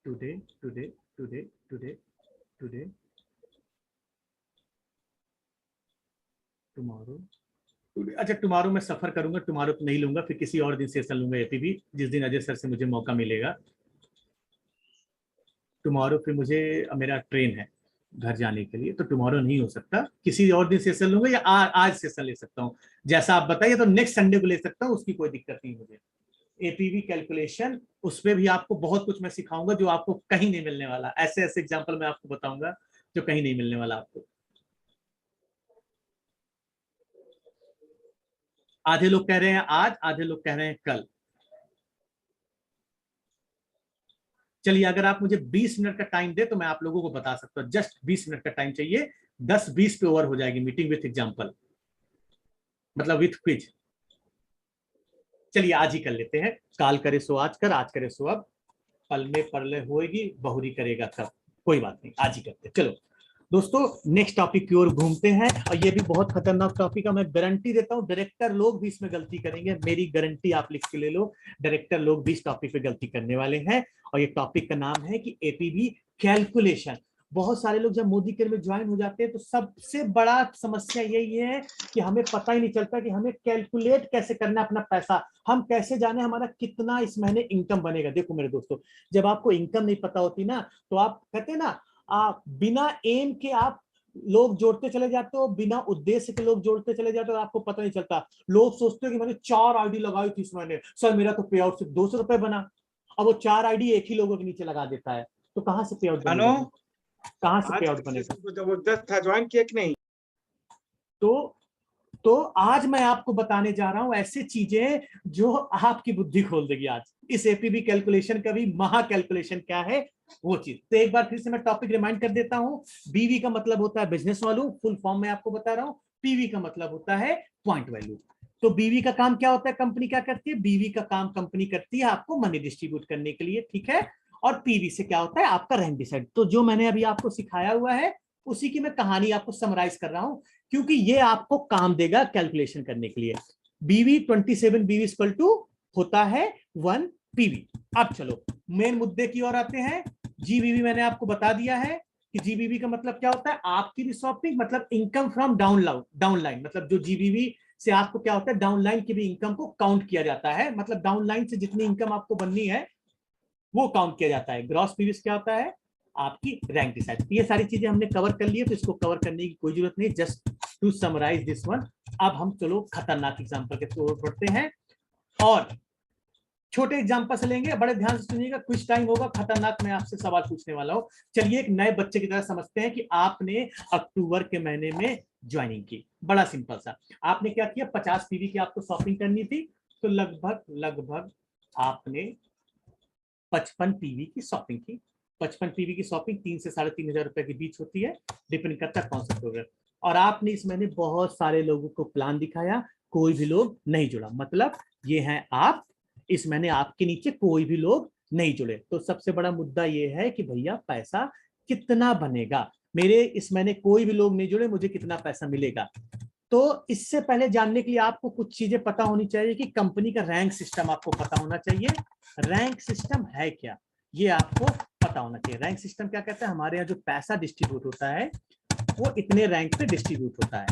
today today today today today tomorrow. अच्छा, टुमारो मैं सफर करूंगा, टुमारो तो नहीं लूंगा, फिर किसी और दिन सेशन लूंगा एपीबी, जिस दिन अजय सर से मुझे मौका मिलेगा। टुमारो फिर मुझे मेरा ट्रेन है घर जाने के लिए, तो टुमारो नहीं हो सकता, किसी और दिन सेशन लूंगा, या आज सेशन ले सकता हूँ, जैसा आप बताइए, तो नेक्स्ट संडे को ले सकता हूँ, उसकी कोई दिक्कत नहीं मुझे। एपीवी कैलकुलेशन, उसमें भी आपको बहुत कुछ मैं सिखाऊंगा जो आपको कहीं नहीं मिलने वाला, ऐसे ऐसे एग्जांपल मैं आपको बताऊंगा जो कहीं नहीं मिलने वाला आपको। आधे लोग कह रहे हैं आज, आधे लोग कह रहे हैं कल। चलिए अगर आप मुझे 20 मिनट का टाइम दे तो मैं आप लोगों को बता सकता हूँ, जस्ट 20 मिनट का टाइम चाहिए, 10-20 पे ओवर हो जाएगी मीटिंग विथ एग्जाम्पल, मतलब विथ क्विज। चलिए आज ही कर लेते हैं, काल करे सो आज कर, आज करे सो अब, पल में परले होएगी बहुरी करेगा कब, कोई बात नहीं आज ही करते हैं। चलो दोस्तों नेक्स्ट टॉपिक की ओर घूमते हैं, और ये भी बहुत खतरनाक टॉपिक है, मैं गारंटी देता हूं डायरेक्टर लोग भी इसमें गलती करेंगे, मेरी गारंटी आप लिख के ले लो, डायरेक्टर लोग भी इस टॉपिक पे गलती करने वाले हैं। और ये टॉपिक का नाम है कि एपीवी कैलकुलेशन। बहुत सारे लोग जब मोदी केयर में ज्वाइन हो जाते हैं तो सबसे बड़ा समस्या यही है कि हमें पता ही नहीं चलता कि हमें कैलकुलेट कैसे करना अपना पैसा, हम कैसे जाने हमारा कितना इस महीने इनकम बनेगा। देखो मेरे दोस्तों, जब आपको इनकम नहीं पता होती ना, तो आप कहते हैं ना, आप बिना एम के आप लोग जोड़ते चले जाते हो, बिना उद्देश्य के लोग जोड़ते चले जाते हो, आपको पता नहीं चलता। लोग सोचते हो कि मैंने 4 आईडी लगाई थी इस महीने, सर मेरा तो पे आउट सिर्फ 200 रुपए बना। अब वो 4 आईडी एक ही लोगों के नीचे लगा देता है, तो कहां से पे आउट बनेगा, कहां से पे आउट बनेगा? जबरदस्त था, ज्वाइन किया कि नहीं? तो आज मैं आपको बताने जा रहा हूं ऐसे चीजें जो आपकी बुद्धि खोल देगी। आज इस एपीवी कैलकुलेशन का भी महा कैलकुलेशन क्या है वो चीज। तो एक बार फिर से मैं टॉपिक रिमाइंड कर देता हूं। बीवी का मतलब होता है बिजनेस वैल्यू, फुल फॉर्म में आपको बता रहा हूं। पीवी का मतलब होता है पॉइंट वैल्यू। तो बीवी का काम क्या होता है, कंपनी क्या करती है? बीवी का काम कंपनी करती है आपको मनी डिस्ट्रीब्यूट करने के लिए, ठीक है। और पीवी से क्या होता है, आपका रैंक डिसाइड। तो जो मैंने अभी आपको सिखाया हुआ है उसी की मैं कहानी आपको समराइज कर रहा हूं, क्योंकि ये आपको काम देगा कैलकुलेशन करने के लिए। बीवी 27 बीवी इक्वल टू होता है 1 पीवी। अब चलो मेन मुद्दे की ओर आते हैं। जीबीवी मैंने आपको बता दिया है कि जीबीवी का मतलब क्या होता है, आपकी शॉपिंग मतलब इनकम फ्रॉम डाउनलाइन, मतलब जो जीबीवी से आपको क्या होता है, डाउनलाइन की भी इनकम को काउंट किया जाता है, मतलब डाउनलाइन से जितनी इनकम आपको बननी है वो काउंट किया जाता है। ग्रॉस पीवी क्या होता है, आपकी रैंक डिसाइड। ये सारी चीजें हमने कवर कर ली है, तो इसको कवर करने की कोई जरूरत नहीं, just to summarise this one. अब हम चलो खतरनाक एग्जांपल के तौर पर पढ़ते हैं, और छोटे एग्जांपल से लेंगे, बड़े ध्यान से सुनिएगा, कुछ टाइम होगा खतरनाक, मैं आपसे सवाल पूछने वाला हूं। चलिए एक नए बच्चे की तरह समझते हैं कि आपने अक्टूबर के महीने में ज्वाइनिंग की। बड़ा सिंपल सा, आपने क्या किया, 50 पीवी की आपको शॉपिंग करनी थी, तो लगभग आपने 55 पीवी की शॉपिंग की। 55 पीवी की शॉपिंग 3 से 3,500 रुपए के बीच होती है, डिपेंड करता है कौन सा प्रोग्राम। और आपने इस महीने बहुत सारे लोगों को प्लान दिखाया, कोई भी लोग नहीं जुड़ा, मतलब ये है आप, इस महीने आपके नीचे कोई भी लोग नहीं जुड़े। तो सबसे बड़ा मुद्दा ये है कि भैया पैसा कितना बनेगा, मेरे इस महीने कोई भी लोग नहीं जुड़े, मुझे कितना पैसा मिलेगा। तो इससे पहले जानने के लिए आपको कुछ चीजें पता होनी चाहिए कि कंपनी का रैंक सिस्टम आपको पता होना चाहिए। रैंक सिस्टम है क्या, ये आपको पता होना चाहिए। रैंक सिस्टम क्या कहता है, हमारे यहाँ जो पैसा डिस्ट्रीब्यूट होता है वो इतने रैंक पे डिस्ट्रीब्यूट होता है,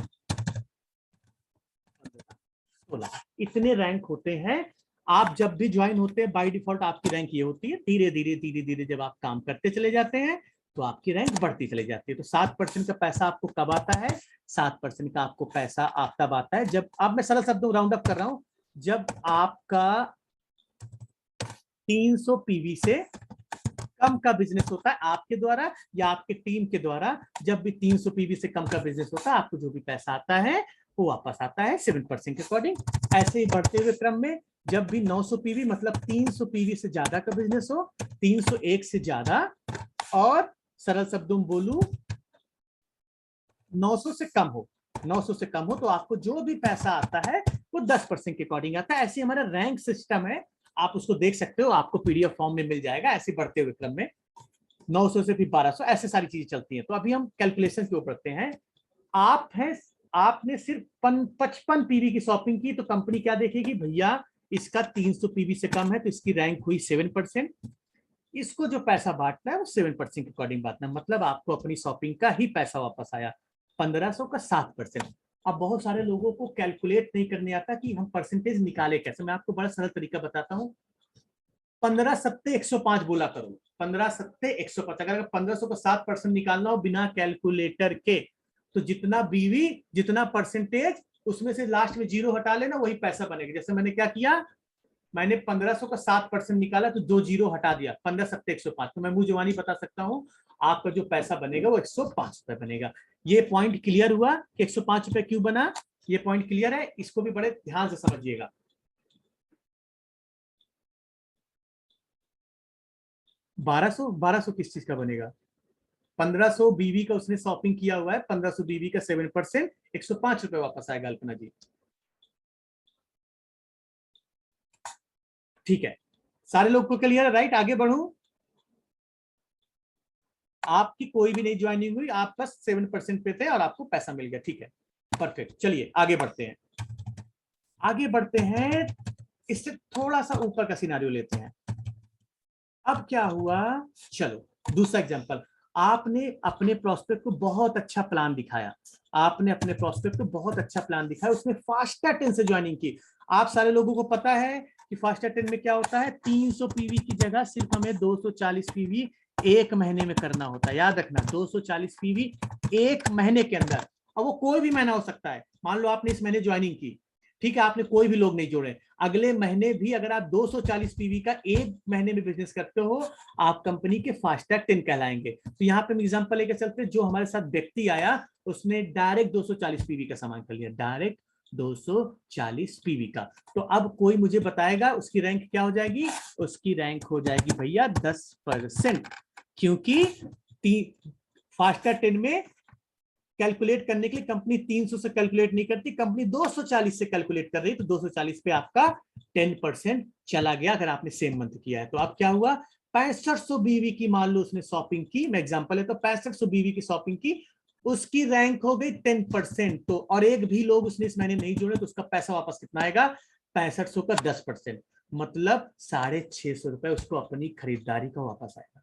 इतने रैंक होते हैं। आप जब भी ज्वाइन होते हैं बाय डिफॉल्ट आपकी रैंक ये होती है, धीरे धीरे जब आप काम करते चले जाते हैं तो आपकी रैंक बढ़ती चली जाती है। तो 7% का पैसा आपको कब आता है, 7% का आपको पैसा आप तब आता है जब, अब मैं सरल शब्दों राउंड अप कर रहा हूं, जब आपका 300 पीवी से कम का बिजनेस होता है आपके द्वारा या आपके टीम के द्वारा। जब भी 300 पीवी से कम का बिजनेस होता है, आपको जो भी पैसा आता है वो वापस आता है 7% के अकॉर्डिंग। ऐसे ही बढ़ते हुए क्रम में जब भी 900 पीवी मतलब 300 पीवी से ज्यादा का बिजनेस हो, 301 से ज्यादा, और सरल शब्दों में बोलूं 900 से कम हो, 900 से कम हो, तो आपको जो भी पैसा आता है वो 10% के अकॉर्डिंग आता है। ऐसे हमारा रैंक सिस्टम है, आप उसको देख सकते हो, आपको पीडीएफ फॉर्म में मिल जाएगा। ऐसे बढ़ते हुए क्रम में 900 से फिर 1200, ऐसे सारी चीजें चलती हैं। तो अभी हम कैलकुलेशन के ऊपर बढ़ते हैं। आपने सिर्फ 55 पीवी की शॉपिंग की, तो कंपनी क्या देखेगी, भैया इसका 300 पीवी से कम है तो इसकी रैंक हुई 7%, इसको जो पैसा बांटना है वो 7% के अकॉर्डिंग बांटना है, मतलब आपको अपनी शॉपिंग का ही पैसा वापस आया। 1500 का 7%। अब बहुत सारे लोगों को कैलकुलेट नहीं करने आता कि हम परसेंटेज निकाले कैसे। मैं आपको बड़ा सरल तरीका बताता हूँ। 15 सत्ते 105 बोला करो, 15 सत्ते 105। अगर 1500 का 7% निकालना हो बिना कैलकुलेटर के, तो जितना बीवी जितना परसेंटेज उसमें से लास्ट में 0 हटा लेना, वही पैसा बनेगा। जैसे मैंने क्या किया, मैंने 1500 का 7% निकाला तो 2 0 हटा दिया, 15 सत्ते 105। तो मैं मुंह जुबानी बता सकता हूँ आपका जो पैसा बनेगा वो 105 रुपए बनेगा। ये पॉइंट क्लियर हुआ कि 105 रुपए क्यों बना, ये पॉइंट क्लियर है, इसको भी बड़े ध्यान से समझिएगा। 1200 किस चीज का बनेगा? 1500 बीवी का उसने शॉपिंग किया हुआ है, 1500 बीवी का 7%, 105 रुपए वापस आएगा अल्पना जी। ठीक है, सारे लोग को क्लियर है? राइट, आगे बढ़ूं? आपकी कोई भी नहीं ज्वाइनिंग हुई, आप बस 7% पे थे और आपको पैसा मिल गया। ठीक है, परफेक्ट। चलिए आगे बढ़ते हैं, आगे बढ़ते हैं। इससे थोड़ा सा ऊपर का सिनारियो लेते हैं। अब क्या हुआ, चलो दूसरा एग्जांपल। आपने अपने प्रोस्पेक्ट को बहुत अच्छा प्लान दिखाया, आपने अपने प्रोस्पेक्ट को बहुत अच्छा प्लान दिखाया, उसने फास्टर 10 से ज्वाइनिंग की। आप सारे लोगों को पता है कि फास्टर 10 में क्या होता है, 300 पीवी की जगह सिर्फ हमें 240 पीवी एक महीने में करना होता है। याद रखना, 240 पीवी एक महीने के अंदर। और वो कोई भी महीना हो सकता है। मान लो आपने इस महीने ज्वाइनिंग की, ठीक है, आपने कोई भी लोग नहीं जोड़े, अगले महीने भी अगर आप 240 पीवी का एक महीने में बिजनेस करते हो, आप कंपनी के फास्टर 10 कहलाएंगे। तो यहाँ पे हम एग्जांपल लेकर चलते हैं। जो हमारे साथ व्यक्ति आया उसने डायरेक्ट 240 पीवी का सामान कर लिया, डायरेक्ट 240 पीवी का। तो अब कोई मुझे बताएगा उसकी रैंक क्या हो जाएगी? उसकी रैंक हो जाएगी भैया 10%, क्योंकि फास्टर 10 में कैलकुलेट करने के लिए कंपनी 300 से कैलकुलेट नहीं करती, कंपनी 240 से कैलकुलेट कर रही है। तो 240 पे आपका 10% चला गया अगर आपने सेम मंथ किया है। तो अब क्या हुआ, 6500 बीवी की मान लो उसने शॉपिंग की, मैं एग्जांपल है, तो 6500 बीवी की शॉपिंग की, उसकी रैंक हो गई 10%। तो और एक भी लोग उसने इस महीने नहीं जोड़े, तो उसका पैसा वापस कितना आएगा? 6500 का 10%, मतलब 650 रुपए उसको अपनी खरीदारी का वापस आएगा।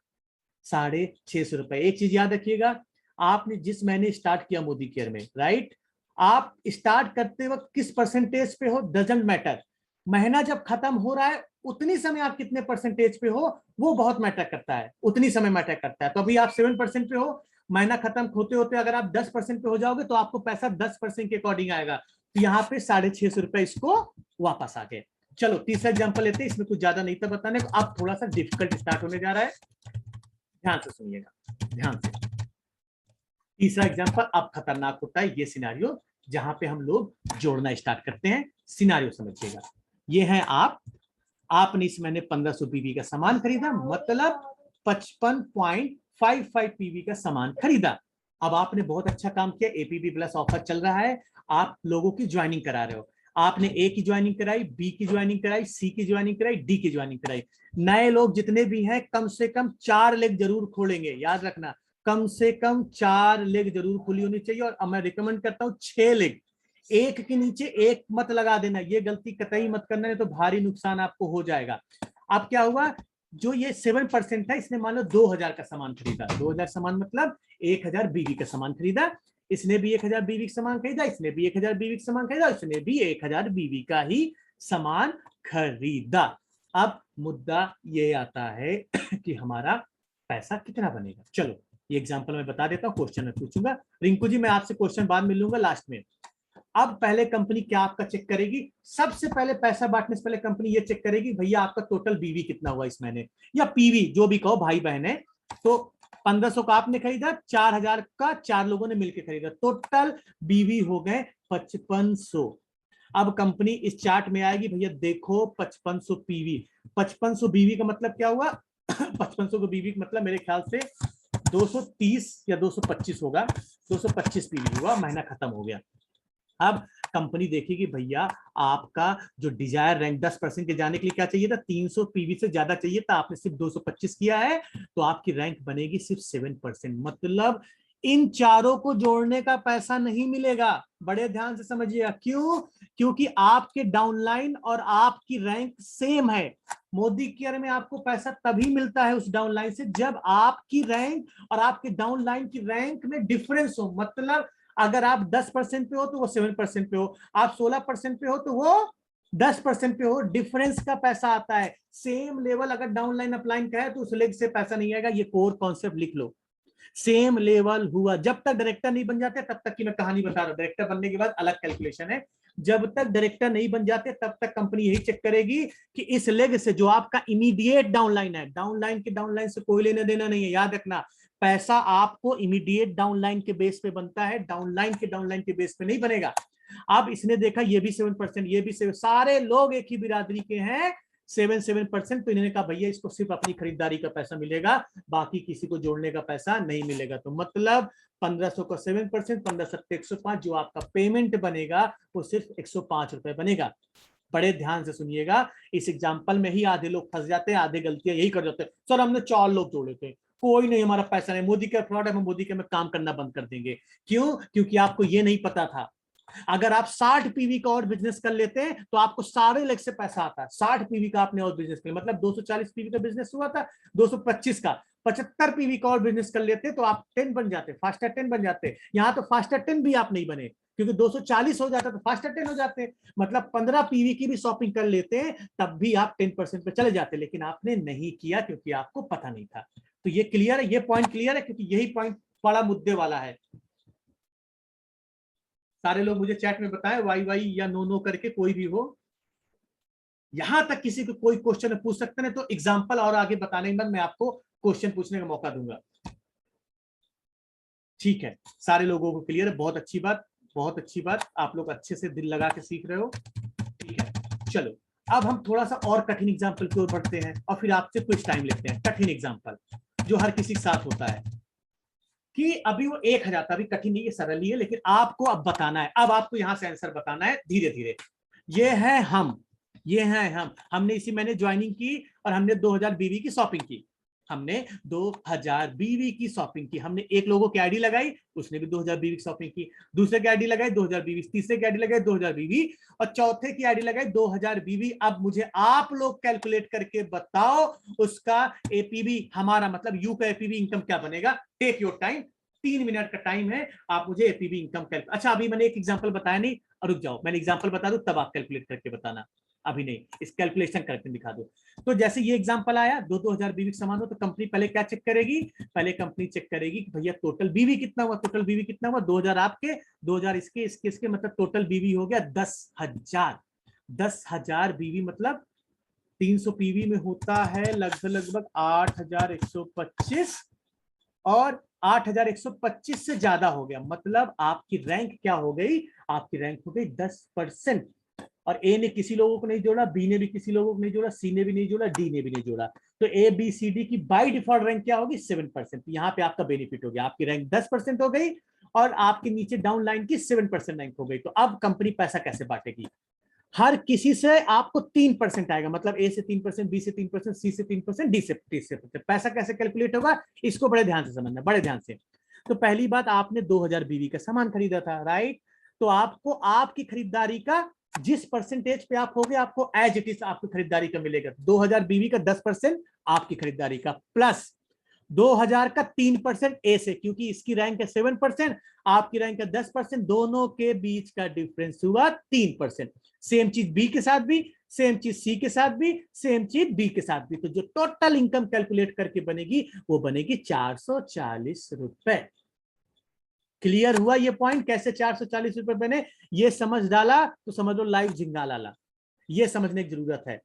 650 रुपए। एक चीज याद रखिएगा, आपने जिस महीने स्टार्ट किया मोदी केयर में, राइट, आप स्टार्ट करते वक्त किस परसेंटेज पे हो डजंट मैटर। महीना जब खत्म हो रहा है उतनी समय आप कितने परसेंटेज पे हो वो बहुत मैटर करता है, उतनी समय मैटर करता है। तो अभी आप 7% पे हो, महीना खत्म होते होते अगर आप 10% पे हो जाओगे तो आपको पैसा 10% के अकॉर्डिंग आएगा। तो यहाँ पे 650 रुपए इसको वापस आ गए। चलो तीसरा एग्जाम्पल लेते हैं, इसमें कुछ ज्यादा नहीं था बताने को, अब थोड़ा सा डिफिकल्ट स्टार्ट होने जा रहा है, ध्यान से सुनिएगा, ध्यान से। तीसरा एग्जांपल अब खतरनाक होता है, ये सिनारियो जहां पे हम लोग जोड़ना स्टार्ट करते हैं। सिनारियो समझिएगा, ये है आपने इस महीने 1500 पीवी का सामान खरीदा, मतलब 55.55 पीवी का सामान खरीदा। अब आपने बहुत अच्छा काम किया, एपीबी प्लस ऑफर चल रहा है, आप लोगों की ज्वाइनिंग करा रहे हो। आपने ए की ज्वाइनिंग कराई, बी की ज्वाइनिंग कराई, सी की ज्वाइनिंग कराई, डी की ज्वाइनिंग कराई। नए लोग जितने भी हैं कम से कम 4 लेग जरूर खोलेंगे, याद रखना, कम से कम 4 लेग जरूर खुली होनी चाहिए। और मैं रिकमेंड करता हूं 6 लेग, एक के नीचे एक मत लगा देना, ये गलती कतई मत करना, नहीं तो भारी नुकसान आपको हो जाएगा। अब क्या हुआ, जो ये 7% है, इसने मान लो 2000 का सामान खरीदा, 2000 सामान मतलब 1000 बीवी का सामान खरीदा, इसने भी 1000 बीवी का सामान खरीदा, इसने भी 1000 बीवी का सामान खरीदा, इसने भी 1000 बीवी का ही सामान खरीदा। अब मुद्दा ये आता है कि हमारा पैसा कितना बनेगा। चलो ये एग्जांपल मैं बता देता हूँ, क्वेश्चन में पूछूंगा। रिंकू जी मैं आपसे क्वेश्चन बाद में लूंगा लास्ट में। अब पहले कंपनी क्या आपका चेक करेगी, सबसे पहले पैसा बांटने से पहले कंपनी ये चेक करेगी भैया आपका टोटल बीवी कितना हुआ इस महीने, या पीवी जो भी कहो, भाई बहन है। तो 1500 का आपने खरीदा, 4000 का 4 लोगों ने मिलकर खरीदा, टोटल बीवी हो गए 5500। अब कंपनी इस चार्ट में आएगी, भैया देखो 5500 पीवी, 5500 बीवी का मतलब क्या हुआ 5500 बीवी का मतलब मेरे ख्याल से 230 या 225 होगा, 225 पीवी हुआ, महीना खत्म हो गया। अब कंपनी देखेगी भैया आपका जो डिजायर रैंक 10% के जाने के लिए क्या चाहिए था, 300 पीवी से ज्यादा चाहिए था, आपने सिर्फ 225 किया है, तो आपकी रैंक बनेगी सिर्फ 7%। मतलब इन चारों को जोड़ने का पैसा नहीं मिलेगा, बड़े ध्यान से समझिएगा। क्यों? क्योंकि आपके डाउनलाइन और आपकी रैंक सेम है। मोदी केयर में आपको पैसा तभी मिलता है उस डाउनलाइन से जब आपकी रैंक और आपके डाउनलाइन की रैंक में डिफरेंस हो। मतलब अगर आप 10% पे हो तो वो 7% पे हो, आप 16% पे हो तो वो 10% पे हो, डिफरेंस का पैसा आता है। सेम लेवल अगर डाउनलाइन अपलाइन का है तो उस लेग से पैसा नहीं आएगा, ये कोर कॉन्सेप्ट लिख लो। सेम लेवल हुआ, जब तक डायरेक्टर नहीं बन जाते तब तक की मैं कहानी बता रहा हूं, डायरेक्टर बनने के बाद अलग कैलकुलेशन है। जब तक डायरेक्टर नहीं बन जाते तब तक कंपनी यही चेक करेगी कि इस लेग से जो आपका इमीडिएट डाउनलाइन है, डाउनलाइन के डाउनलाइन से कोई लेना देना नहीं है, याद रखना, पैसा आपको इमीडिएट डाउनलाइन के बेस पे बनता है, डाउनलाइन के बेस पे नहीं बनेगा। अब इसने देखा ये भी 7%, ये भी 7%, सारे लोग एक ही बिरादरी के हैं, 7% तो इन्होंने कहा भैया इसको सिर्फ अपनी खरीदारी का पैसा मिलेगा, बाकी किसी को जोड़ने का पैसा नहीं मिलेगा। तो मतलब 1500 का 7%, 15 105, जो आपका पेमेंट बनेगा वो सिर्फ 105 रुपए बनेगा। बड़े ध्यान से सुनिएगा, इस एग्जाम्पल में ही आधे लोग फंस जाते हैं, आधे गलतियां यही कर जाते हैं, सर हमने 4 लोग जोड़े थे, कोई नहीं, हमारा पैसा नहीं, मोदी का फ्रॉड है, हम मोदी के में काम करना बंद कर देंगे। क्यों? क्योंकि आपको ये नहीं पता था। अगर आप 60 पीवी का और बिजनेस कर लेते हैं तो आपको सारे लेग से पैसा आता है। 60 पीवी का आपने और बिजनेस कर, मतलब 240 पीवी का बिजनेस हुआ था, 225 का, 75 पीवी का और बिजनेस कर लेते तो आप 10 बन जाते, फास्टर 10 बन जाते। यहाँ तो फास्टर 10 भी आप नहीं बने, क्योंकि 240 हो जाता तो फास्टर 10 हो जाते। मतलब 15 पीवी की भी शॉपिंग कर लेते हैं तब भी आप 10% पे चले जाते, लेकिन आपने नहीं किया क्योंकि आपको पता नहीं था। तो ये क्लियर है, ये पॉइंट क्लियर है, क्योंकि यही पॉइंट बड़ा मुद्दे वाला है। सारे लोग मुझे चैट में बताएं वाई वाई या नो नो करके, कोई भी हो। यहां तक किसी को कोई क्वेश्चन पूछ सकते हैं तो एग्जांपल और आगे बताने के बाद मैं आपको क्वेश्चन पूछने का मौका दूंगा। ठीक है, सारे लोगों को क्लियर है, बहुत अच्छी बात, बहुत अच्छी बात, आप लोग अच्छे से दिल लगा के सीख रहे हो। ठीक है, चलो अब हम थोड़ा सा और कठिन एग्जाम्पल की ओर बढ़ते हैं और फिर आपसे कुछ टाइम लेते हैं। कठिन एग्जाम्पल जो हर किसी के साथ होता है कि अभी वो 1000 था, अभी कठिन नहीं है, सरल ही है, लेकिन आपको अब बताना है, अब आपको यहां से आंसर बताना है धीरे धीरे। ये है हम, ये है हम, हमने इसी महीने ज्वाइनिंग की और हमने 2000 बीवी की शॉपिंग की, हमने 2000 बीवी की शॉपिंग की। हमने एक लोगों की आईडी लगाई, उसने भी 2000 बीवी की शॉपिंग की, दूसरे की आईडी लगाई 2000 बीवी, तीसरे की आईडी लगाई 2000 बीवी और चौथे की आईडी लगाई 2000 बीवी। अब मुझे आप लोग कैलकुलेट करके बताओ उसका एपीवी, हमारा मतलब यू का एपीवी इनकम क्या बनेगा। टेक योर टाइम, 3 मिनट का टाइम है, आप मुझे एपीवी इनकम कैलकुलेट। अच्छा अभी मैंने एक एग्जांपल बताया नहीं, और रुक जाओ, मैंने एग्जांपल बता दूं तब आप कैलकुलेट करके बताना, अभी नहीं, इस कैलकुलेशन करके दिखा दो। तो जैसे ये एग्जांपल आया 2000 बीवी समान हो तो कंपनी पहले क्या चेक करेगी, पहले कंपनी चेक करेगी कि भैया टोटल बीवी कितना हुआ, टोटल बीवी कितना हुआ, 2000 आपके, 2000 इसके, इसके, मतलब टोटल बीवी हो गया 10,000। 10,000 बीवी मतलब 300 पीवी में होता है लगभग 8125, और 8125 से ज्यादा हो गया, मतलब आपकी रैंक क्या हो गई, आपकी रैंक हो गई 10%। और ए ने किसी लोगों को नहीं जोड़ा, बी ने भी किसी लोगों को नहीं जोड़ा, सी ने भी नहीं जोड़ा, डी ने भी नहीं जोड़ा, तो ए बी सी डी की बाय डिफॉल्ट रैंक क्या होगी 7%। यहाँ पे आपका बेनिफिट हो गया, आपकी रैंक 10% हो गई और आपके नीचे डाउन लाइन की 7% रैंक हो गई। तो अब कंपनी पैसा कैसे बांटेगी, हर किसी से आपको 3% आएगा, मतलब ए से 3%, बी से 3%, सी से 3%, डी से 3%। पैसा कैसे कैलकुलेट होगा, इसको बड़े ध्यान से समझना, बड़े ध्यान से। तो पहली बात, आपने 2000 बीवी का सामान खरीदा था, राइट, तो आपको आपकी खरीदारी का जिस परसेंटेज पे आप हो गए, आपको एज इट इज आपकी खरीदारी का मिलेगा। 2000 बीवी का 10% आपकी खरीदारी का, प्लस 2000 का 3% ए से, क्योंकि इसकी रैंक है 7%, आपकी रैंक है 10%, दोनों के बीच का डिफरेंस हुआ 3%। सेम चीज बी के साथ भी, सेम चीज सी के साथ भी, सेम चीज डी के साथ भी। तो जो टोटल इनकम कैलकुलेट करके बनेगी वो बनेगी 440 रुपए। क्लियर हुआ ये पॉइंट, कैसे 440 रुपए बने, ये समझ डाला तो समझ लो लाइव झिंगा लाला, ये समझने की जरूरत है।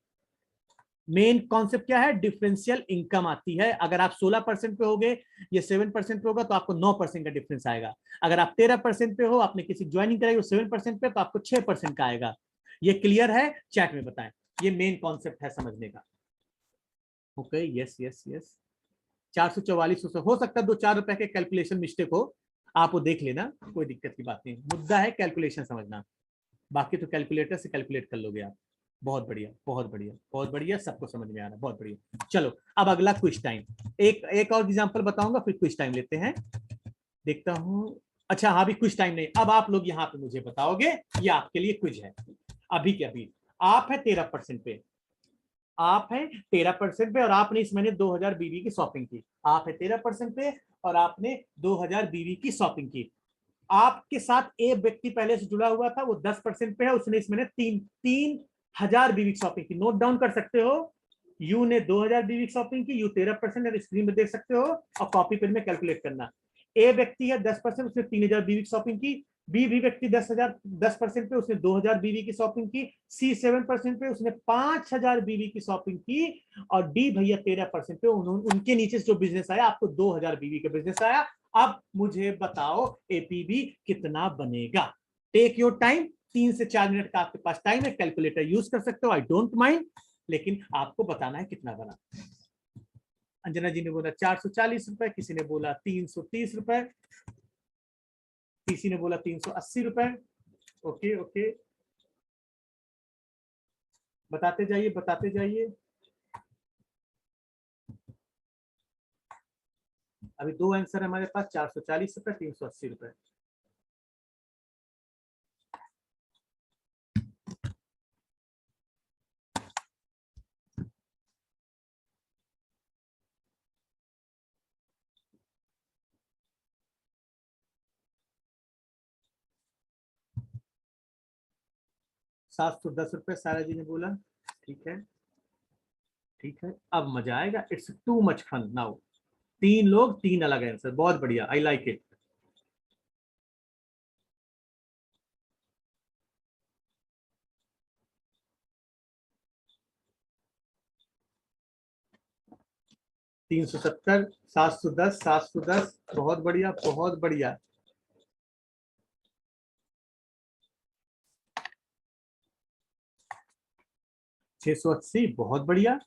मेन कॉन्सेप्ट क्या है, डिफरेंशियल इनकम आती है। अगर आप 16% पे हो गए, ये 7% पे होगा तो आपको 9% का डिफरेंस आएगा। अगर आप 13% पे हो, आपने किसी ज्वाइनिंग कराई 7% पे, तो आपको 6% का आएगा। ये क्लियर है, चैट में बताएं, ये मेन कॉन्सेप्ट है समझने का। ओके, यस यस यस, 444 हो सकता है 2-4 रुपए के कैलकुलेशन मिस्टेक हो, आप वो देख लेना, कोई दिक्कत की बात नहीं। मुद्दा है कैलकुलेशन समझना, बाकी तो कैलकुलेटर से कैलकुलेट कर लोगे आप। बहुत बढ़िया, बहुत बढ़िया, बहुत बढ़िया, सबको समझ में आ रहा है, बहुत बढ़िया। चलो अब अगला क्विज टाइम, एक और एग्जांपल बताऊंगा, फिर क्विज टाइम लेते हैं। देखता हूं, अच्छा हाँ, अभी क्विज टाइम नहीं, अब आप लोग यहाँ पे मुझे बताओगे, ये आपके लिए क्विज है। अभी के अभी आप है 13% पे, आप है 13% पे, और आपने इस महीने 2000 बीवी की शॉपिंग की। आप है 13% पे और आपने 2000 बीवी की शॉपिंग की। आपके साथ एक व्यक्ति पहले से जुड़ा हुआ था, वो 10% पे है, उसने इस महीने 3000 बीवी की शॉपिंग की। नोट डाउन कर सकते हो, यू ने 2000 बीवी की शॉपिंग की, यू 13% है, स्क्रीन में देख सकते हो, और कॉपी पेन में कैलकुलेट करना। ए व्यक्ति है 10%, उसने 3000 बीवी की शॉपिंग की। बी भी व्यक्ति 10% पे, उसने 2000 बीवी की शॉपिंग की। सी 7% पे, उसने 5000 बीवी की शॉपिंग की। और डी भैया 13% पे, उनके नीचे जो बिजनेस आया, आपको 2000 बीवी का बिजनेस आया। अब मुझे बताओ एपीवी कितना बनेगा। टेक योर टाइम, 3 से 4 मिनट का आपके पास टाइम है, कैलकुलेटर यूज कर सकते हो, आई डोंट माइंड। लेकिन आपको बताना है कितना बना। अंजना जी ने बोला 440 रुपए, किसी ने बोला 330 रुपए, किसी ने बोला 380 रुपए। ओके ओके, बताते जाइए बताते जाइए। अभी दो आंसर है हमारे पास, 440 रुपए, 380 रुपए। ₹710 सारा जी ने बोला। ठीक है ठीक है, अब मजा आएगा। It's too much fun now. 3 लोग 3 अलग आंसर, बहुत बढ़िया, आई लाइक इट। $370, 710, 710, बहुत बढ़िया बहुत बढ़िया। $680, बहुत बढ़िया।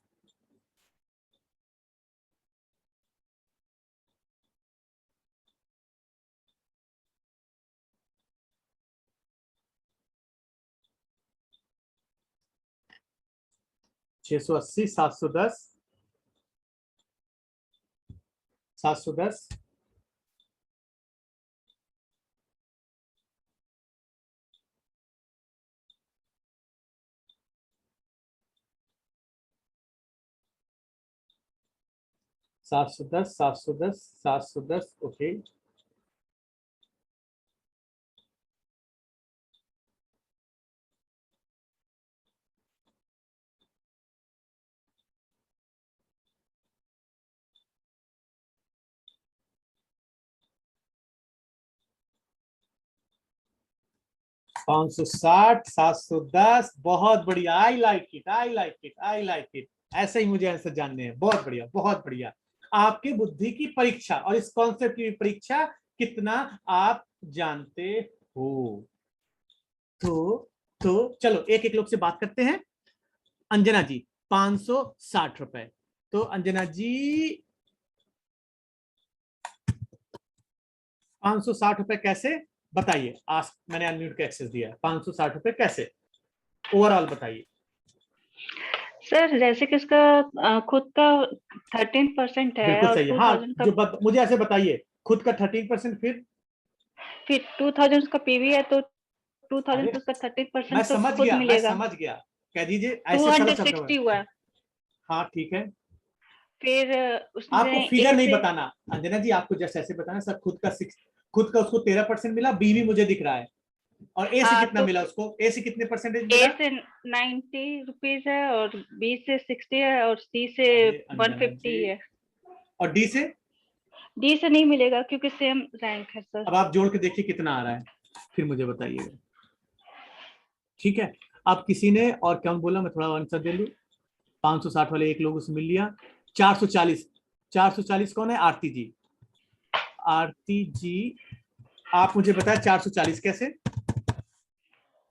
$680, 710, 710, $710, 710, 710। ओके, $560, 710, बहुत बढ़िया, I like it I like it I like it. ऐसे ही मुझे आंसर जानने हैं, बहुत बढ़िया बहुत बढ़िया। आपके बुद्धि की परीक्षा और इस कॉन्सेप्ट की परीक्षा, कितना आप जानते हो। तो चलो एक एक लोग से बात करते हैं। अंजना जी 560 रुपए, तो अंजना जी 560 रुपए कैसे, बताइए। आज मैंने अनम्यूट का एक्सेस दिया है, 560 रुपए कैसे, ओवरऑल बताइए। सर जैसे कि उसका खुद का 13% है बिल्कुल और सही है। हाँ, 2000 जो का मुझे ऐसे बताइए, खुद का 13%, फिर 2000 उसका पीवी है तो 2000 अरे, पे उसका 13% मैं तो समझ खुद गया मैं मिलेगा। समझ गया, कह दीजिए ऐसे सरल शब्दों में। 260 हुआ। हाँ ठीक है, फिर उसने आपको फिगर ए नहीं से बताना अंजना जी, आपको जस्ट ऐसे बताना सर खुद का उसको 13% मिला, बी भी मुझे दिख रहा है, और ए से हाँ कितना तो मिला उसको, ए से कितने परसेंटेज ए मिला। से 90 रुपीज है और बी से 60 है और सी से अरे अंजना 150 जी, है। और डी से, डी से नहीं मिलेगा क्योंकि सेम रैंक है सर। अब आप जोड़ के देखिए कितना आ रहा है, फिर मुझे बताइएगा। ठीक है, अब किसी ने और कम बोला, मैं थोड़ा आंसर दे लूं। 560 वाले एक लोग से मिल लिया। 440 कौन है, आरती जी। आरती जी आप मुझे बताया 440 कैसे,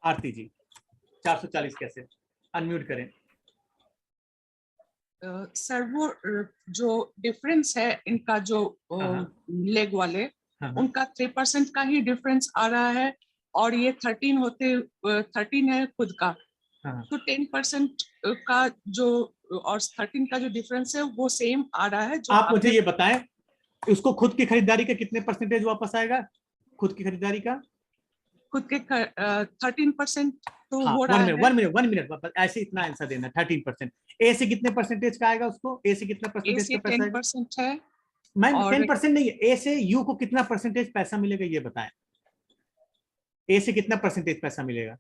आरती जी 440 कैसे, अनम्यूट करें। सर वो जो डिफरेंस है इनका जो लेग वाले, उनका 3% का ही डिफरेंस आ रहा है, और ये 13 है खुद का, तो 10% का जो और 13 का जो डिफरेंस है वो सेम आ रहा है। जो आप मुझे ये बताएं, उसको खुद की खरीदारी का कितने परसेंटेज वापस आएगा, खुद की खरीदारी का खुद के 13% तो हाँ, हो रहा है। 1 मिनट वापस, ऐसे इतना आंसर देना। 13%, ए से कितने परसेंटेज का आएगा उसको, ए से कितना परसेंटेज का पैसा आएगा। 10% है। मैं और 10% नहीं है, ए से यू को कितना परसेंटेज पैसा मिलेगा ये बताएं। ए से कितना परसेंटेज पैसा मिलेगा,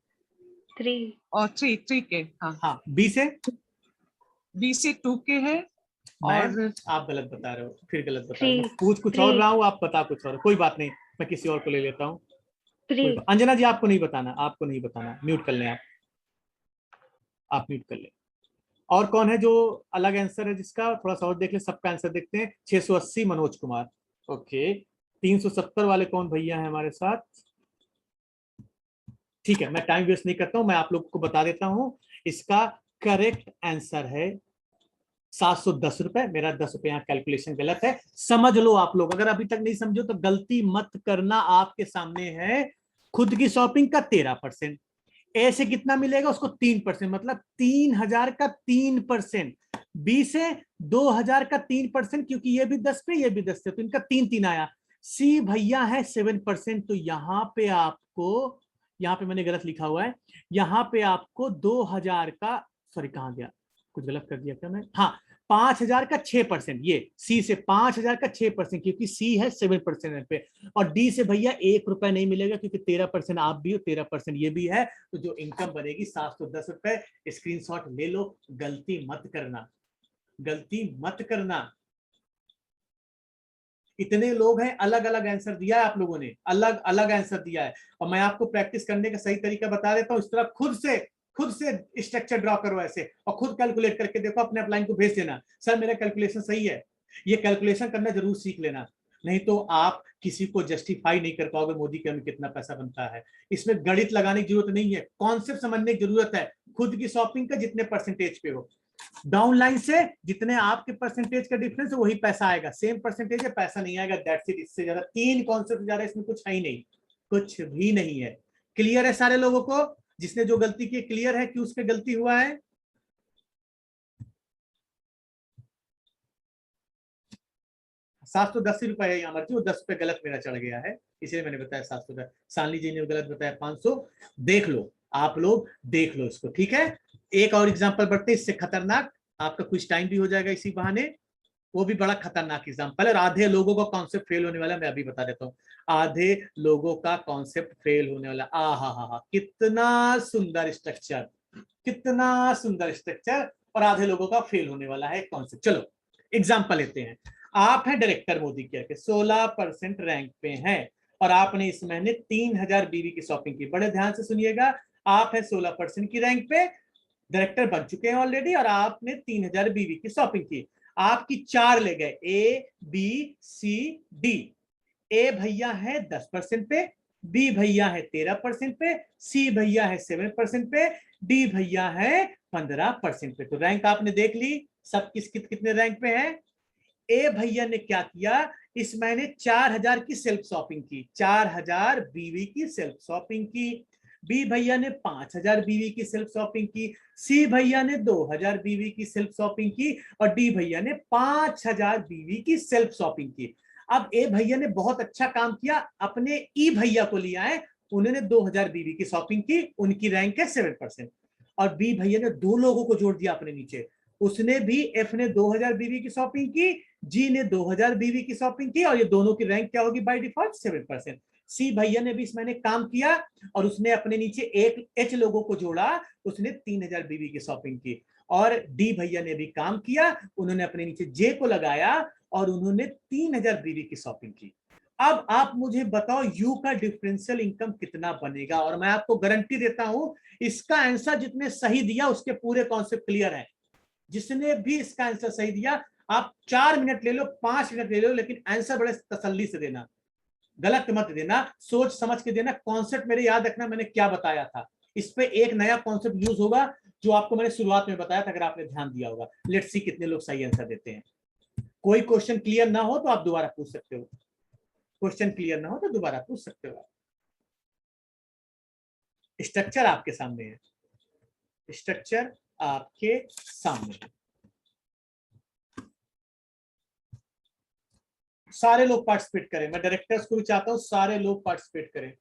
3 और 3 के। हाँ, बी से 2 के है। और आप गलत बता रहे हो, फिर गलत बता रहे हो, पूछ कुछ और रहा हूँ, आप बता कुछ और, कोई बात नहीं, मैं किसी और को ले लेता हूँ। अंजना जी आपको नहीं बताना, म्यूट कर लें आप म्यूट कर लें। और कौन है जो अलग आंसर है जिसका, थोड़ा सा और देख ले, सबका आंसर देखते हैं। 680 मनोज कुमार, ओके। 370 वाले कौन भैया है हमारे साथ, ठीक है, मैं टाइम वेस्ट नहीं करता हूं, मैं आप लोग को बता देता हूं। इसका करेक्ट आंसर है 710 रुपए। मेरा 10 रुपए यहाँ कैलकुलेशन गलत है, समझ लो आप लोग। अगर अभी तक नहीं समझो तो गलती मत करना। आपके सामने है खुद की शॉपिंग का 13%, ए से कितना मिलेगा उसको 3%, मतलब 3000 का 3%, बी से 2000 का 3%, क्योंकि ये भी 10 पे ये भी 10 पे, तो इनका 3 आया। सी भैया है 7%, तो यहां पे आपको, यहां पे मैंने गलत लिखा हुआ है, यहां पे आपको 2000 का, सॉरी कहां गया, कुछ गलत कर दिया क्या मैं, हाँ 5000 का 6%, ये सी से 5000 का 6%, क्योंकि सी है 7% पे, और डी से भैया 1 रुपए नहीं मिलेगा, क्योंकि 13% आप भी हो 13% ये भी है, तो जो इनकम बनेगी 710 रुपए। स्क्रीनशॉट ले लो, गलती मत करना, गलती मत करना। इतने लोग हैं, अलग अलग आंसर दिया है आप लोगों ने, अलग अलग आंसर दिया है, और मैं आपको प्रैक्टिस करने का सही तरीका बता देता हूं। इस तरह खुद से स्ट्रक्चर ड्रॉ करो ऐसे, और खुद कैलकुलेट करके देखो, अपने अपलाइन को भेज देना, सर मेरा कैलकुलेशन सही है। ये कैलकुलेशन करना जरूर सीख लेना, नहीं तो आप किसी को जस्टिफाई नहीं कर पाओगे मोदी के हमें कितना पैसा बनता है। इसमें गणित लगाने की जरूरत नहीं है, कॉन्सेप्ट समझने की जरूरत है। खुद की शॉपिंग का जितने परसेंटेज पे हो, डाउनलाइन से जितने आपके परसेंटेज का डिफरेंस है वही पैसा आएगा, सेम परसेंटेज है पैसा नहीं आएगा, दैट्स इट। इससे ज्यादा 3 कॉन्सेप्ट ज्यादा इसमें कुछ है ही नहीं, कुछ भी नहीं है। क्लियर है सारे लोगों को? जिसने जो गलती की क्लियर है कि उसके गलती हुआ है? ₹710 है यहाँ मर्जी, वो 10 रुपए गलत मेरा चढ़ गया है, इसलिए मैंने बताया 710। सानली जी ने गलत बताया 500। देख लो आप लोग, देख लो इसको, ठीक है। एक और एग्जांपल बढ़ते, इससे खतरनाक, आपका कुछ टाइम भी हो जाएगा इसी बहाने। वो भी बड़ा खतरनाक एग्जांपल है, आधे लोगों का कॉन्सेप्ट फेल होने वाला, मैं अभी बता देता हूँ। आधे लोगों का कॉन्सेप्ट फेल होने वाला। हा, कितना सुंदर स्ट्रक्चर, कितना सुंदर स्ट्रक्चर, और आधे लोगों का फेल होने वाला है कॉन्सेप्ट। चलो एग्जांपल लेते हैं। आप हैं डायरेक्टर मोदी केयर के, 16% रैंक पे हैं, और आपने इस महीने 3000 बीवी की शॉपिंग की। बड़े ध्यान से सुनिएगा, आप है 16% की रैंक पे, डायरेक्टर बन चुके हैं ऑलरेडी, और आपने 3000 बीवी की शॉपिंग की। आपकी 4 ले गए, ए बी सी डी। ए भैया है 10% पे, बी भैया है 13% पे, सी भैया है 7% पे, डी भैया है 15% पे। तो रैंक आपने देख ली, सब कितने रैंक पे है। ए भैया ने क्या किया, इस महीने 4000 की सेल्फ शॉपिंग की, 4000 बीवी की सेल्फ शॉपिंग की। बी भैया ने 5000 बीवी की सेल्फ शॉपिंग की, सी भैया ने 2000 बीवी की सेल्फ शॉपिंग की, और डी भैया ने 5000 बीवी की सेल्फ शॉपिंग की। अब ए भैया ने बहुत अच्छा काम किया, अपने ई भैया को लिया है, उन्होंने 2000 बीवी की शॉपिंग की, उनकी रैंक है 7%। और बी भैया ने 2 लोगों को जोड़ दिया अपने नीचे, उसने भी, एफ ने 2000 बीवी की शॉपिंग की, जी ने 2000 बीवी की शॉपिंग की, और ये दोनों की रैंक क्या होगी बाय डिफॉल्ट 7%। सी भैया ने भी इस महीने काम किया, और उसने अपने नीचे एक एच लोगों को जोड़ा, उसने 3000 बीवी की शॉपिंग की। और डी भैया ने भी काम किया, उन्होंने अपने नीचे जे को लगाया, और उन्होंने 3000 बीवी की शॉपिंग की। अब आप मुझे बताओ यू का डिफरेंशियल इनकम कितना बनेगा, और मैं आपको गारंटी देता हूं इसका आंसर जितने सही दिया उसके पूरे कॉन्सेप्ट क्लियर है। जिसने भी इसका आंसर सही दिया, आप 4 मिनट ले लो, 5 मिनट ले लो, लेकिन आंसर बड़े तसल्ली से देना, गलत मत देना, सोच समझ के देना। कॉन्सेप्ट मेरे याद रखना मैंने क्या बताया था, इस पे एक नया कॉन्सेप्ट यूज होगा जो आपको मैंने शुरुआत में बताया था, अगर आपने ध्यान दिया होगा। लेट्स सी कितने लोग सही आंसर देते हैं। कोई क्वेश्चन क्लियर ना हो तो आप दोबारा पूछ सकते हो, क्वेश्चन क्लियर ना हो तो दोबारा पूछ सकते हो। स्ट्रक्चर आपके सामने है, स्ट्रक्चर आपके सामने। सारे लोग पार्टिसिपेट करें, मैं डायरेक्टर्स को भी चाहता हूं सारे लोग पार्टिसिपेट करें।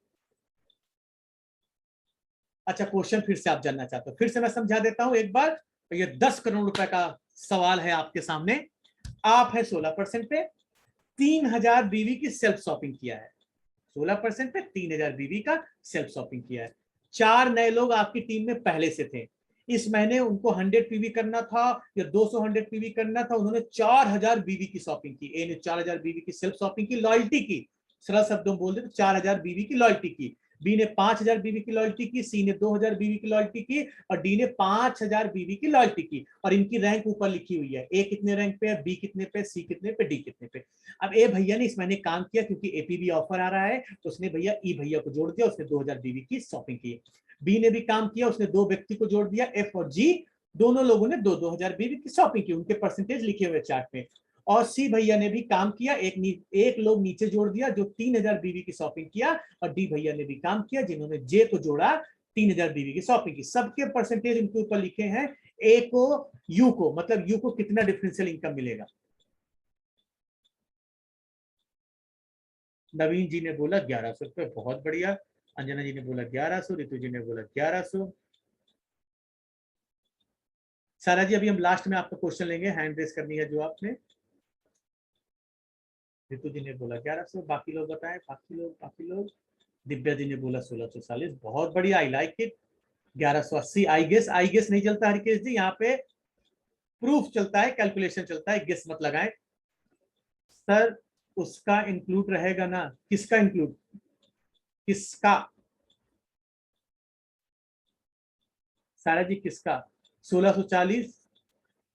अच्छा, क्वेश्चन फिर से आप जानना चाहते हो, फिर से मैं समझा देता हूं एक बार। तो ये 10 करोड़ रुपए का सवाल है आपके सामने। आप है 16% पे, 3000 बीवी की सेल्फ शॉपिंग किया है, 16% पे 3000 बीवी का सेल्फ शॉपिंग किया है। 4 नए लोग आपकी टीम में पहले से थे, इस महीने उनको 100 पीवी करना था या 200 100 पीवी करना था, उन्होंने 4000 बीवी की शॉपिंग की। ए ने 4000 बीवी की सेल्फ शॉपिंग की, लॉयल्टी की, सरल शब्दों बोल दे तो 4000 बीवी की लॉयल्टी की। बी ने 5000 बीवी की लॉयल्टी की, सी ने 2000 बीवी की लॉयल्टी की, और डी ने 5000 बीवी की लॉयल्टी की। और इनकी रैंक ऊपर लिखी हुई है, ए कितने रैंक पे है, बी कितने पे, सी कितने पे, डी कितने पे। अब ए भैया ने इस महीने काम किया, क्योंकि एपीबी ऑफर आ रहा है, तो उसने भैया ई भैया को जोड़ दिया, उसने 2000 बीवी की शॉपिंग की। बी ने भी काम किया, उसने 2 व्यक्ति को जोड़ दिया, एफ और जी, दोनों लोगों ने 2-2000 बीवी की शॉपिंग की, उनके परसेंटेज लिखे हुए चार्ट में। और सी भैया ने भी काम किया, एक लोग नीचे जोड़ दिया जो 3000 बीवी की शॉपिंग किया, और डी भैया ने भी काम किया जिन्होंने जे को जोड़ा 3000 बीवी की शॉपिंग की। सबके परसेंटेज इनके ऊपर लिखे हैं, ए को यू को, मतलब यू को कितना डिफरेंशियल इनकम मिलेगा। नवीन जी ने बोला 1100 रुपए, बहुत बढ़िया। अंजना जी ने बोला 1100, रितु जी ने बोला 1100। सारा जी अभी हम लास्ट में आपका क्वेश्चन लेंगे, हैंड रेस करनी है जो आपने। रितु जी ने बोला 1100, बाकी लोग बताएं, बाकी लोग। दिव्या जी ने बोला 1640, बहुत बढ़िया, I like it. 1180, I guess नहीं चलता हरकेश जी, यहाँ पे प्रूफ चलता है, कैलकुलेशन चलता है, गेस मत लगाएं। सर उसका इंक्लूड रहेगा ना, किसका इंक्लूड, किसका? सारा जी किसका? 1640,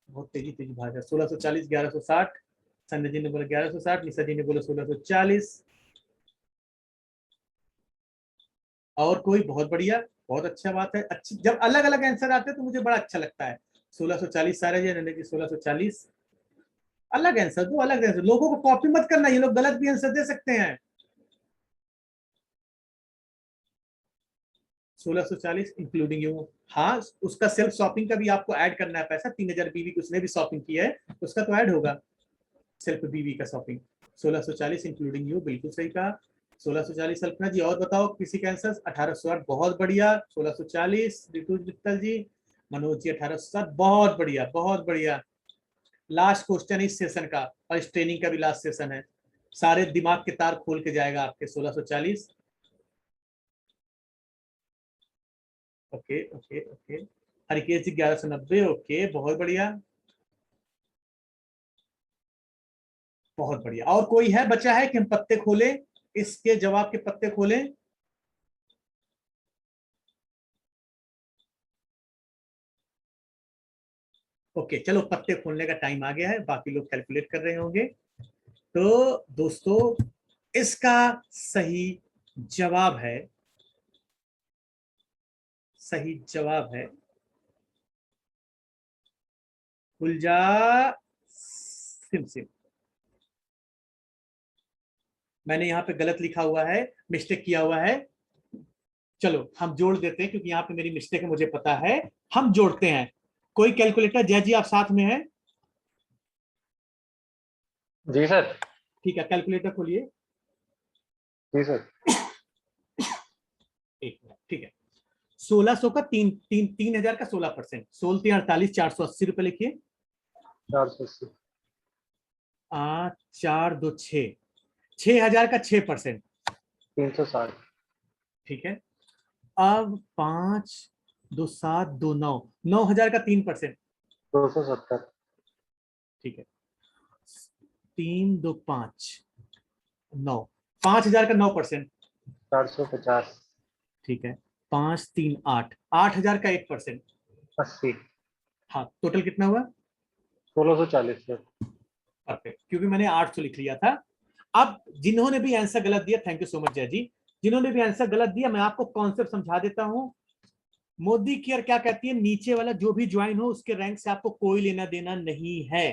बहुत तेजी भागा। 1640, 1160, संजय जी ने बोला 1160, निशा जी ने बोला 1640। और कोई? बहुत बढ़िया, बहुत अच्छा बात है। अच्छी, जब अलग अलग आंसर आते हैं तो मुझे बड़ा अच्छा लगता है। 1640 सारा जी, नंदन जी 1640, अलग आंसर दो, अलग आंसर। लोगों को कॉपी मत करना, ये लोग गलत भी आंसर दे सकते हैं। 1640 इंक्लूडिंग यू, हाँ उसका सेल्फ शॉपिंग का भी आपको ऐड करना है पैसा। 3000 बीवी की उसने भी शॉपिंग की है, उसका तो ऐड होगा सेल्फ बीवी का शॉपिंग। 1640 इंक्लूडिंग यू, बिल्कुल सही कहा। 1640 अल्पना जी। और बताओ किसी का आंसर? 1860, बहुत बढ़िया। 1640 रितु मित्तल जी, मनोज जी 1860, बहुत बढ़िया, बहुत बढ़िया। लास्ट क्वेश्चन इस सेशन का, और इस ट्रेनिंग का भी लास्ट सेशन है, सारे दिमाग के तार खोल के जाएगा आपके। 1640, ओके ओके ओके। हरिकेश जी 1190, ओके, बहुत बढ़िया, बहुत बढ़िया। और कोई है बचा है कि हम पत्ते खोलें, इसके जवाब के पत्ते खोलें? ओके चलो, पत्ते खोलने का टाइम आ गया है, बाकी लोग कैलकुलेट कर रहे होंगे। तो दोस्तों इसका सही जवाब है, सही जवाब है गुलजा सिम। मैंने यहाँ पे गलत लिखा हुआ है, मिस्टेक किया हुआ है। चलो हम जोड़ देते हैं, क्योंकि यहाँ पे मेरी मिस्टेक है, मुझे पता है, हम जोड़ते हैं। कोई कैलकुलेटर? जय जी आप साथ में हैं? जी सर। ठीक है, कैलकुलेटर खोलिए। जी सर। एक मिनट, ठीक है। 1600 का 3000 का 16%, 16 48, 480 रुपए लिखिए। 480, 4 2 6, 6000 का 6%, 360। ठीक है। अब 5 2 7 2 9, 9000 का 3%, 270। ठीक है। 3 2 5 9, 5000 का 9%, 450। ठीक है। 5 3 8, 8000 का 1%, 80। हाँ, टोटल कितना हुआ? 1640 सर। परफेक्ट, क्योंकि मैंने 800 लिख लिया था। अब जिन्होंने भी आंसर गलत दिया, थैंक यू सो मच जय जी, जिन्होंने भी आंसर गलत दिया, मैं आपको कॉन्सेप्ट समझा देता हूं। मोदी केयर क्या कहती है? नीचे वाला जो भी ज्वाइन हो उसके रैंक से आपको कोई लेना देना नहीं है।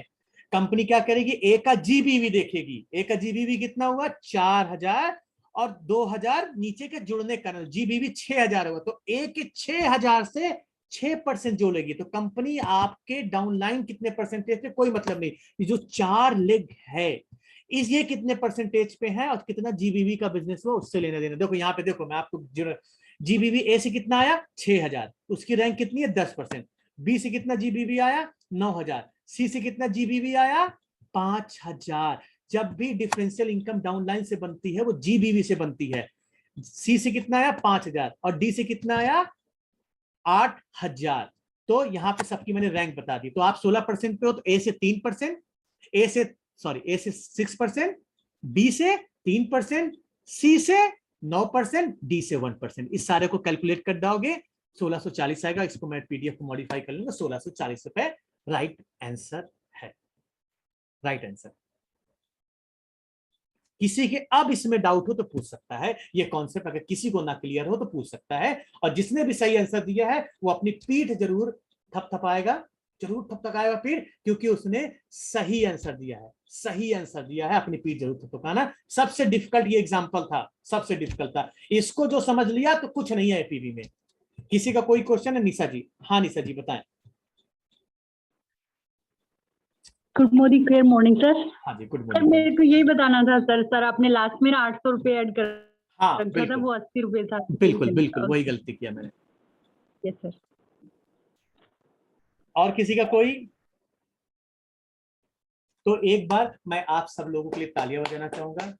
कंपनी क्या करेगी? ए का जीबीवी देखेगी। ए का जीबीवी कितना हुआ? 4000, और 2000 नीचे के जुड़ने का, जीबीवी 6000 हुआ, तो ए के 6000 से 6% जोड़ेगी। तो कंपनी आपके डाउनलाइन कितने परसेंटेज पे कोई मतलब नहीं, ये जो 4 लेग है इस ये कितने परसेंटेज पे है और कितना जीबीवी का बिजनेस हुआ उससे लेना देना। देखो यहाँ पे, देखो मैं आपको जीबीवी ए से कितना आया? 6000, उसकी रैंक कितनी है? 10%। बी से कितना जीबीवी आया? 9000। सी से कितना जीबीवी आया? 5000। जब भी डिफरेंशियल इनकम डाउनलाइन से बनती है वो जीबीवी से बनती है। सी से कितना आया? 5000, और डी से कितना आया? 8000। तो यहाँ पे सबकी मैंने रैंक बता दी। तो आप 16% पे हो, तो ए से 3%, ए से 6%, बी से 3%, सी से 9%, डी से 1%। इस सारे को कैलकुलेट कर दोगे 1640 आएगा। इसको मैं पीडीएफ को मॉडिफाई कर लूंगा। 1640 रुपए राइट आंसर है, राइट आंसर। किसी के अब इसमें डाउट हो तो पूछ सकता है, ये कॉन्सेप्ट अगर किसी को ना क्लियर हो तो पूछ सकता है। और जिसने भी सही आंसर दिया है वो अपनी पीठ जरूर थपथपाएगा, जरूर थपथपाएगा पीठ, क्योंकि उसने सही आंसर दिया है, सही आंसर दिया है, अपनी पीठ जरूर थपथपाना। सबसे डिफिकल्ट ये एग्जांपल था, सबसे डिफिकल्ट था। इसको जो समझ लिया तो कुछ नहीं है पीवी में। किसी का कोई क्वेश्चन है? निशा जी, हाँ निशा जी बताएं। Good morning sir. हाँ जी गुड सर मॉर्निंग। मेरे को यही बताना था सर आपने लास्ट में 800 रुपए ऐड कर हाँ रखा था, वो 80 रुपए था। बिल्कुल बिल्कुल वही गलती किया मैंने। Yes sir. और किसी का कोई? तो एक बार मैं आप सब लोगों के लिए तालियां बजाना चाहूंगा।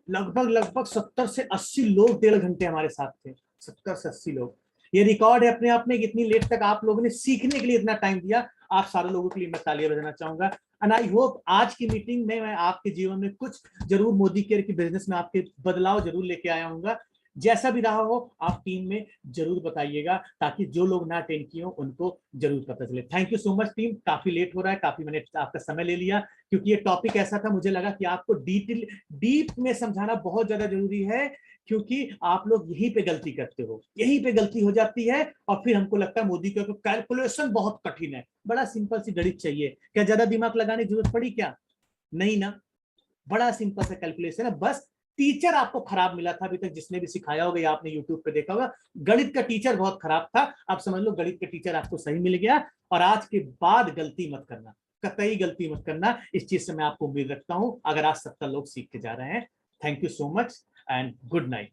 लगभग 70 से 80 लोग 1.5 घंटे हमारे साथ थे, 70 से 80 लोग। ये रिकॉर्ड है अपने आप में, इतनी लेट तक आप लोगों ने सीखने के लिए इतना टाइम दिया। आप सारे लोगों के लिए मैं तालियां बजाना चाहूंगा। एंड आई होप आज की मीटिंग में मैं आपके जीवन में कुछ जरूर मोदी केयर की बिजनेस में आपके बदलाव जरूर लेके आया हूँ। जैसा भी रहा हो आप टीम में जरूर बताइएगा, ताकि जो लोग ना अटेंड किए हो उनको जरूर पता चले। Thank you so much team. काफी लेट हो रहा है, काफी मैंने आपका समय ले लिया, क्योंकि ये टॉपिक ऐसा था, मुझे लगा कि आपको डीप में समझाना बहुत ज्यादा जरूरी है, क्योंकि आप लोग यहीं पे गलती करते हो, यहीं पे गलती हो जाती है। और फिर हमको लगता है मोदी का कैलकुलेशन बहुत कठिन है। बड़ा सिंपल सी गणित चाहिए, क्या ज्यादा दिमाग लगाने की जरूरत पड़ी क्या? नहीं ना, बड़ा सिंपल सा कैलकुलेशन है। बस टीचर आपको खराब मिला था अभी तक, जिसने भी सिखाया होगा या आपने यूट्यूब पे देखा होगा, गणित का टीचर बहुत खराब था। आप समझ लो गणित का टीचर आपको सही मिल गया। और आज के बाद गलती मत करना, कतई गलती मत करना, इस चीज से मैं आपको उम्मीद रखता हूं। अगर आज 70 लोग सीख के जा रहे हैं, thank you so much and good night.